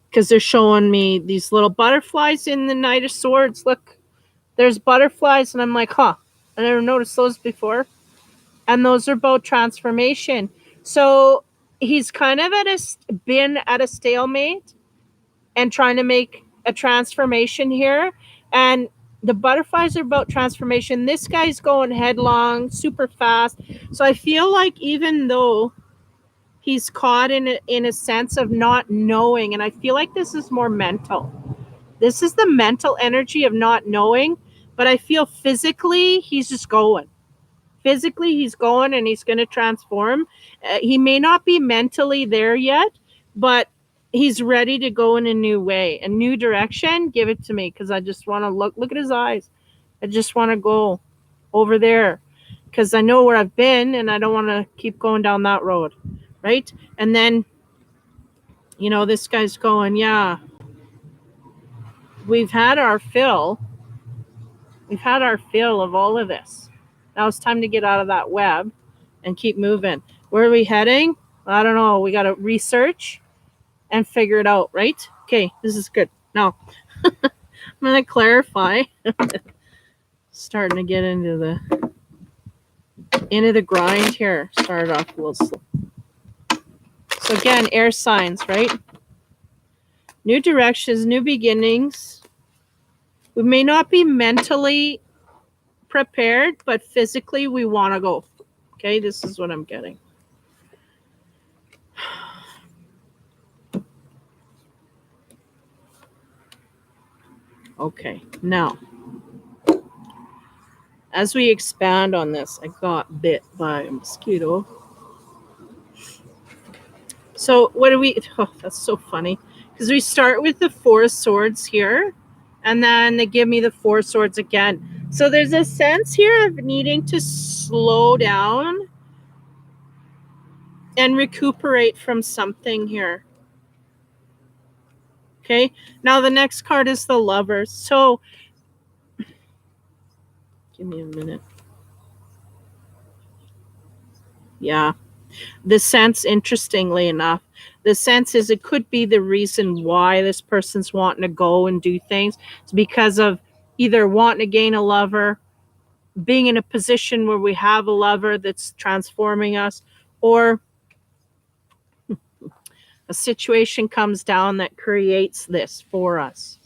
because they're showing me these little butterflies in the Knight of Swords. Look, there's butterflies, and I'm like, huh, I never noticed those before. And those are about transformation. So he's kind of been at a stalemate and trying to make a transformation here. And the butterflies are about transformation. This guy's going headlong, super fast. So I feel like even though he's caught in a sense of not knowing, and I feel like this is more mental. This is the mental energy of not knowing, but I feel physically he's just going. Physically he's going, and he's going to transform. He may not be mentally there yet, but he's ready to go in a new way, a new direction. Give it to me, because I just want to look at his eyes. I just want to go over there, because I know where I've been, and I don't want to keep going down that road, right? And then, this guy's going, yeah, we've had our fill. We've had our fill of all of this. Now it's time to get out of that web and keep moving. Where are we heading? I don't know. We got to research and figure it out, right? Okay, this is good. Now, I'm going to clarify. Starting to get into the grind here. Started off a little slow. So again, air signs, right? New directions, new beginnings. We may not be mentally prepared, but physically we want to go. Okay, this is what I'm getting. Okay, now, as we expand on this, I got bit by a mosquito. So what do we, oh, that's so funny. Because we start with the 4 swords here, and then they give me the 4 swords again. So there's a sense here of needing to slow down and recuperate from something here. Okay, now the next card is the Lovers. So, give me a minute. Yeah, the sense, interestingly enough, the sense is it could be the reason why this person's wanting to go and do things. It's because of either wanting to gain a lover, being in a position where we have a lover that's transforming us, or a situation comes down that creates this for us,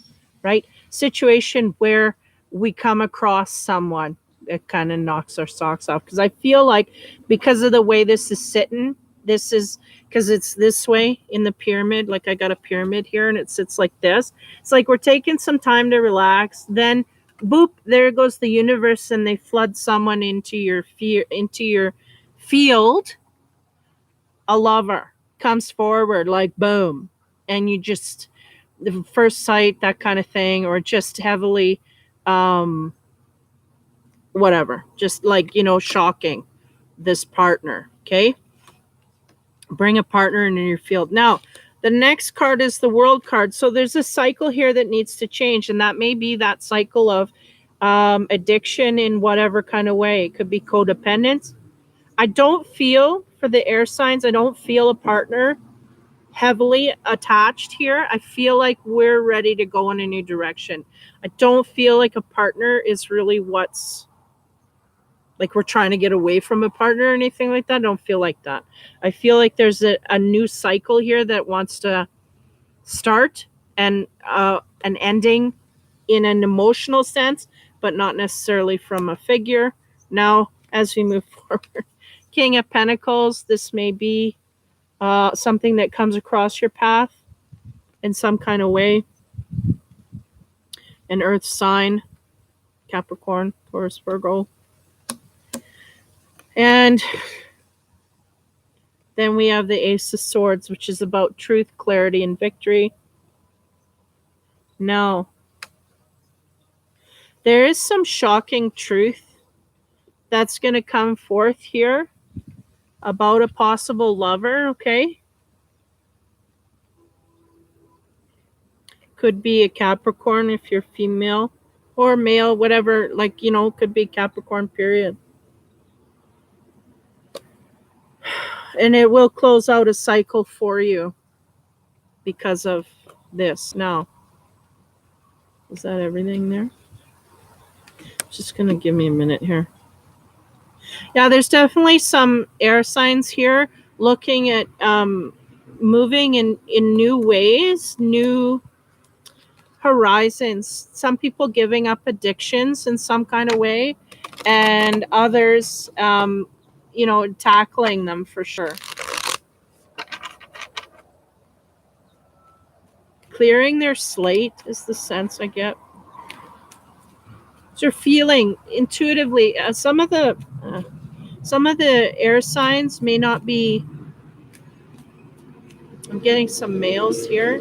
right? Situation where we come across someone that kind of knocks our socks off. Because I feel like because of the way this is sitting, this is because it's this way in the pyramid. Like I got a pyramid here and it sits like this. It's like we're taking some time to relax. Then boop, there goes the universe and they flood someone into your field. A lover comes forward like boom, and you just, the first sight, that kind of thing, or just heavily whatever, just like, shocking this partner. Okay, bring a partner into your field. Now the next card is the World card. So there's a cycle here that needs to change, and that may be that cycle of addiction in whatever kind of way. It could be codependence. I don't feel, for the air signs, I don't feel a partner heavily attached here. I feel like we're ready to go in a new direction. I don't feel like a partner is really what's, like we're trying to get away from a partner or anything like that. I don't feel like that. I feel like there's a new cycle here that wants to start, and an ending in an emotional sense, but not necessarily from a figure. Now, as we move forward, King of Pentacles, this may be something that comes across your path in some kind of way. An earth sign, Capricorn, Taurus, Virgo. And then we have the Ace of Swords, which is about truth, clarity, and victory. Now, there is some shocking truth that's going to come forth here about a possible lover, okay? Could be a Capricorn if you're female, or male, whatever, like, could be Capricorn, period. And it will close out a cycle for you because of this. Now, is that everything there? Just going to give me a minute here. Yeah, there's definitely some air signs here looking at moving in new ways, new horizons. Some people giving up addictions in some kind of way, and others, tackling them for sure. Clearing their slate is the sense I get. So you're feeling intuitively. Some of the air signs may not be. I'm getting some males here.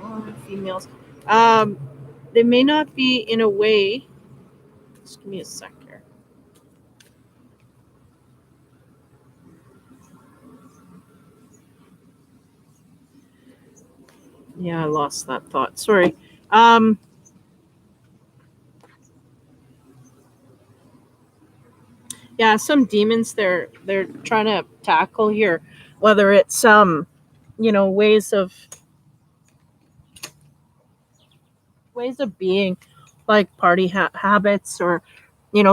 Oh, females. They may not be in a way. Just give me a sec here. Yeah, I lost that thought. Sorry. Yeah, some demons they're trying to tackle here, whether it's ways of being, like party habits, or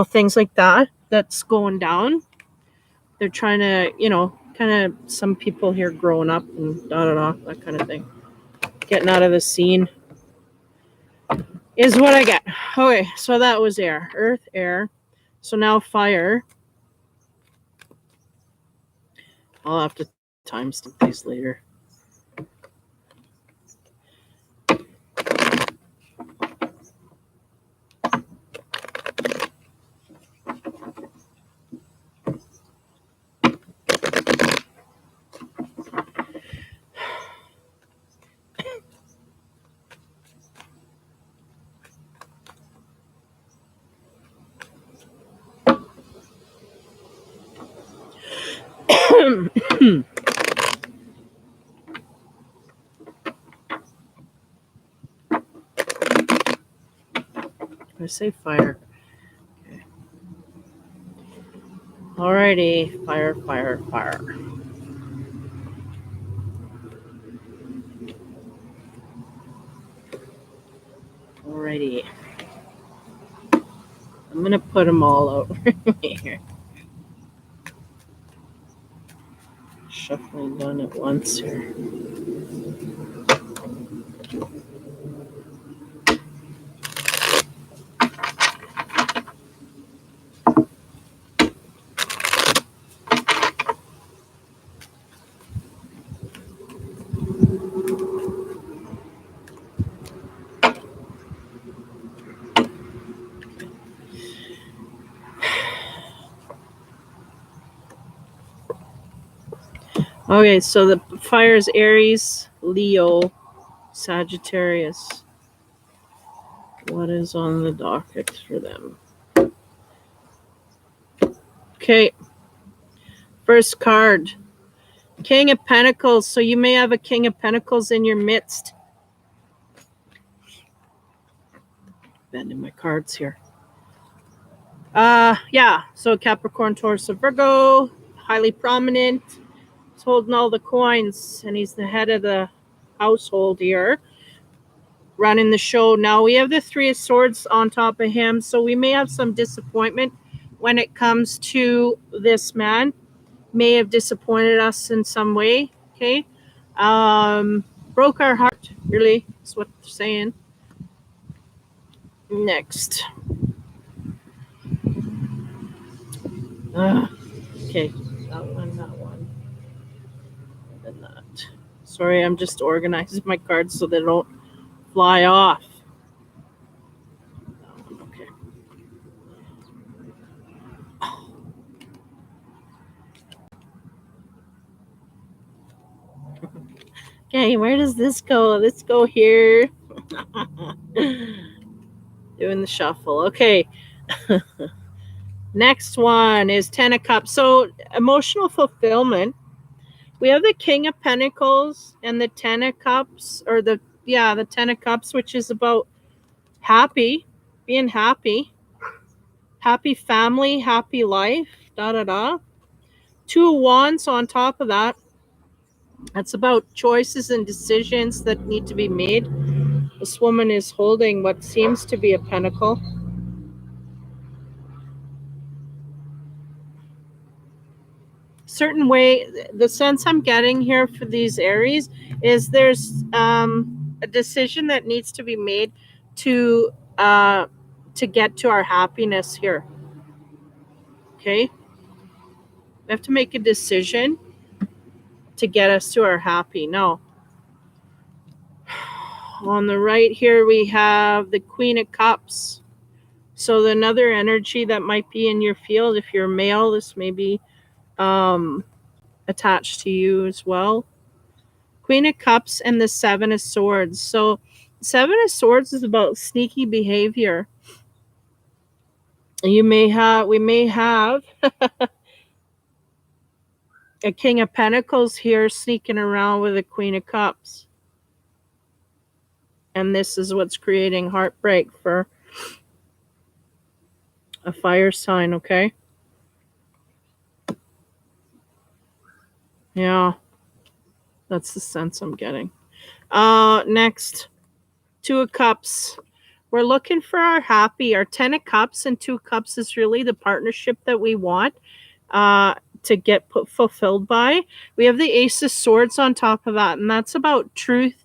things like that that's going down. They're trying to, kind of, some people here growing up and that kind of thing, getting out of the scene is what I get. Okay, so that was air, earth, air. So now fire. I'll have to timestamp these later. I say fire. Okay. Alrighty, fire, fire, fire. Alrighty. I'm gonna put them all over here. Shuffling done at once here. Okay, so the fire is Aries, Leo, Sagittarius. What is on the docket for them? Okay. First card, King of Pentacles. So you may have a King of Pentacles in your midst. Bending my cards here. Yeah. So Capricorn, Taurus, or Virgo, highly prominent. He's holding all the coins, and he's the head of the household here, running the show. Now we have the Three of Swords on top of him, so we may have some disappointment when it comes to this man. May have disappointed us in some way. Okay. Broke our heart, really, is what they're saying. Next. Okay, that one, and that. Sorry, I'm just organizing my cards so they don't fly off. That one, okay. Okay, where does this go? Let's go here. Doing the shuffle. Okay. Next one is Ten of Cups. So emotional fulfillment. We have the King of Pentacles and the Ten of Cups, or the Ten of Cups, which is about being happy family, happy life, Two of Wands on top of that. That's about choices and decisions that need to be made. This woman is holding what seems to be a pentacle. Certain way, the sense I'm getting here for these Aries is there's a decision that needs to be made to get to our happiness here. Okay, we have to make a decision to get us to our happy. Now, on the right here we have the Queen of Cups. So another energy that might be in your field, if you're male, this may be attached to you as well. Queen of Cups and the Seven of Swords. So Seven of Swords is about sneaky behavior. We may have a King of Pentacles here sneaking around with a Queen of Cups. And this is what's creating heartbreak for a fire sign, okay? Yeah. That's the sense I'm getting. Next, Two of Cups. We're looking for our happy. Our Ten of Cups and Two of Cups is really the partnership that we want to get fulfilled by. We have the Ace of Swords on top of that, and that's about truth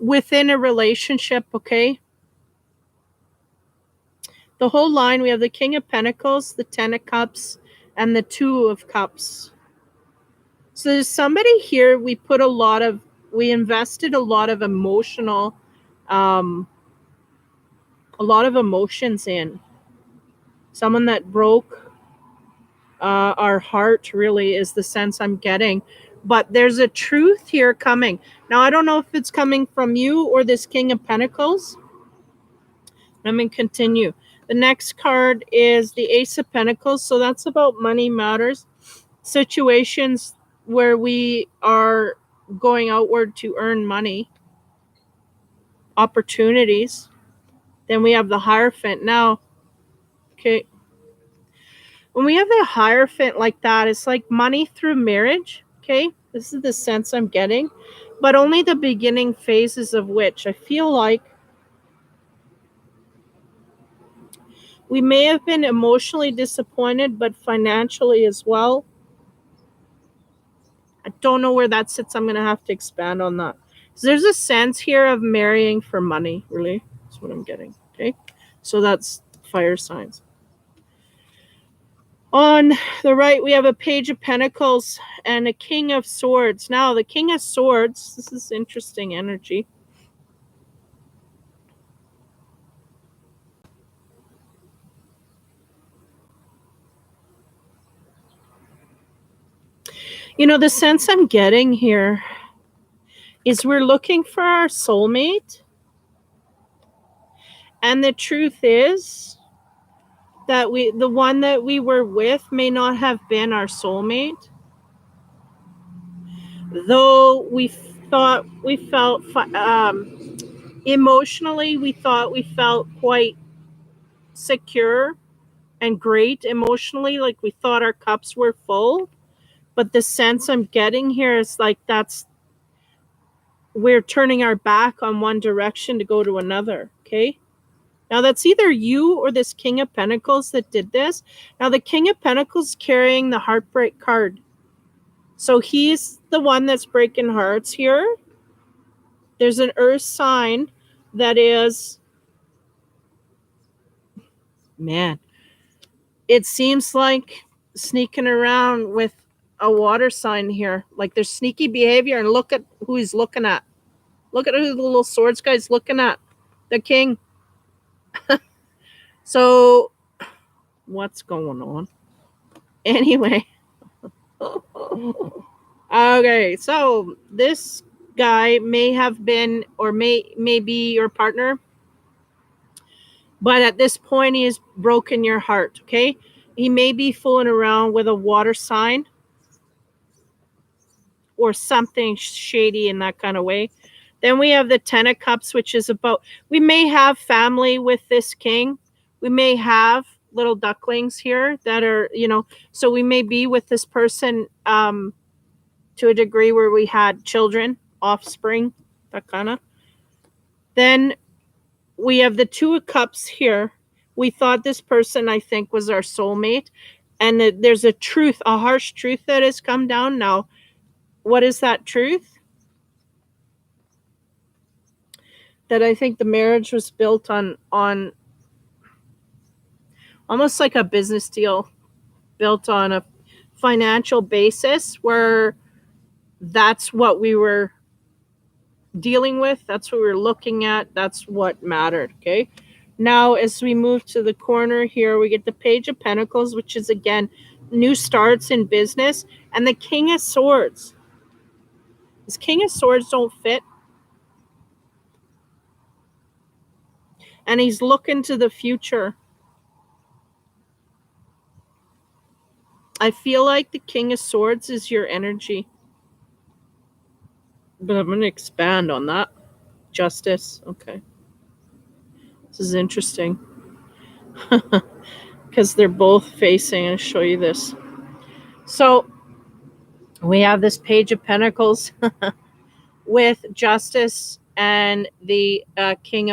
within a relationship, okay? The whole line, we have the King of Pentacles, the Ten of Cups, and the Two of Cups. So there's somebody here, we invested a lot of emotional, a lot of emotions in. Someone that broke our heart, really, is the sense I'm getting. But there's a truth here coming. Now, I don't know if it's coming from you or this King of Pentacles. Let me continue. The next card is the Ace of Pentacles. So that's about money matters. situations where we are going outward to earn money, opportunities. Then we have the Hierophant. Now, okay, when we have the Hierophant like that, it's like money through marriage. Okay, this is the sense I'm getting, but only the beginning phases of which I feel like we may have been emotionally disappointed, but financially as well. I don't know where that sits. I'm going to have to expand on that. So there's a sense here of marrying for money, really. That's what I'm getting. Okay. So that's fire signs. On the right, we have a Page of Pentacles and a King of Swords. Now, the King of Swords, this is interesting energy. You know, the sense I'm getting here is we're looking for our soulmate. And the truth is that the one that we were with may not have been our soulmate. Though we thought we felt emotionally, we thought we felt quite secure and great emotionally, like we thought our cups were full. But the sense I'm getting here is like we're turning our back on one direction to go to another. Okay. Now that's either you or this King of Pentacles that did this. Now the King of Pentacles carrying the heartbreak card. So he's the one that's breaking hearts here. There's an earth sign that is, man, it seems like sneaking around with a water sign here. Like there's sneaky behavior, and look at who he's looking at. Look at who the little swords guy's looking at. The king. So what's going on? Anyway. Okay, so this guy may have been or may be your partner, but at this point he has broken your heart. Okay, he may be fooling around with a water sign or something shady in that kind of way. Then we have the Ten of Cups, which is about, we may have family with this king. We may have little ducklings here that are, so we may be with this person to a degree where we had children, offspring, that kind of. Then we have the Two of Cups here. We thought this person, I think, was our soulmate. And there's a truth, a harsh truth that has come down now. What is that truth? That I think the marriage was built on almost like a business deal, built on a financial basis where that's what we were dealing with, that's what we were looking at, that's what mattered. Okay, now as we move to the corner here, we get the Page of Pentacles, which is again new starts in business, and the King of Swords. This King of Swords don't fit, and he's looking to the future. I feel like the King of Swords is your energy, but I'm going to expand on that. Justice. Okay, this is interesting because they're both facing. I'll show you this. So we have this Page of Pentacles with Justice and the King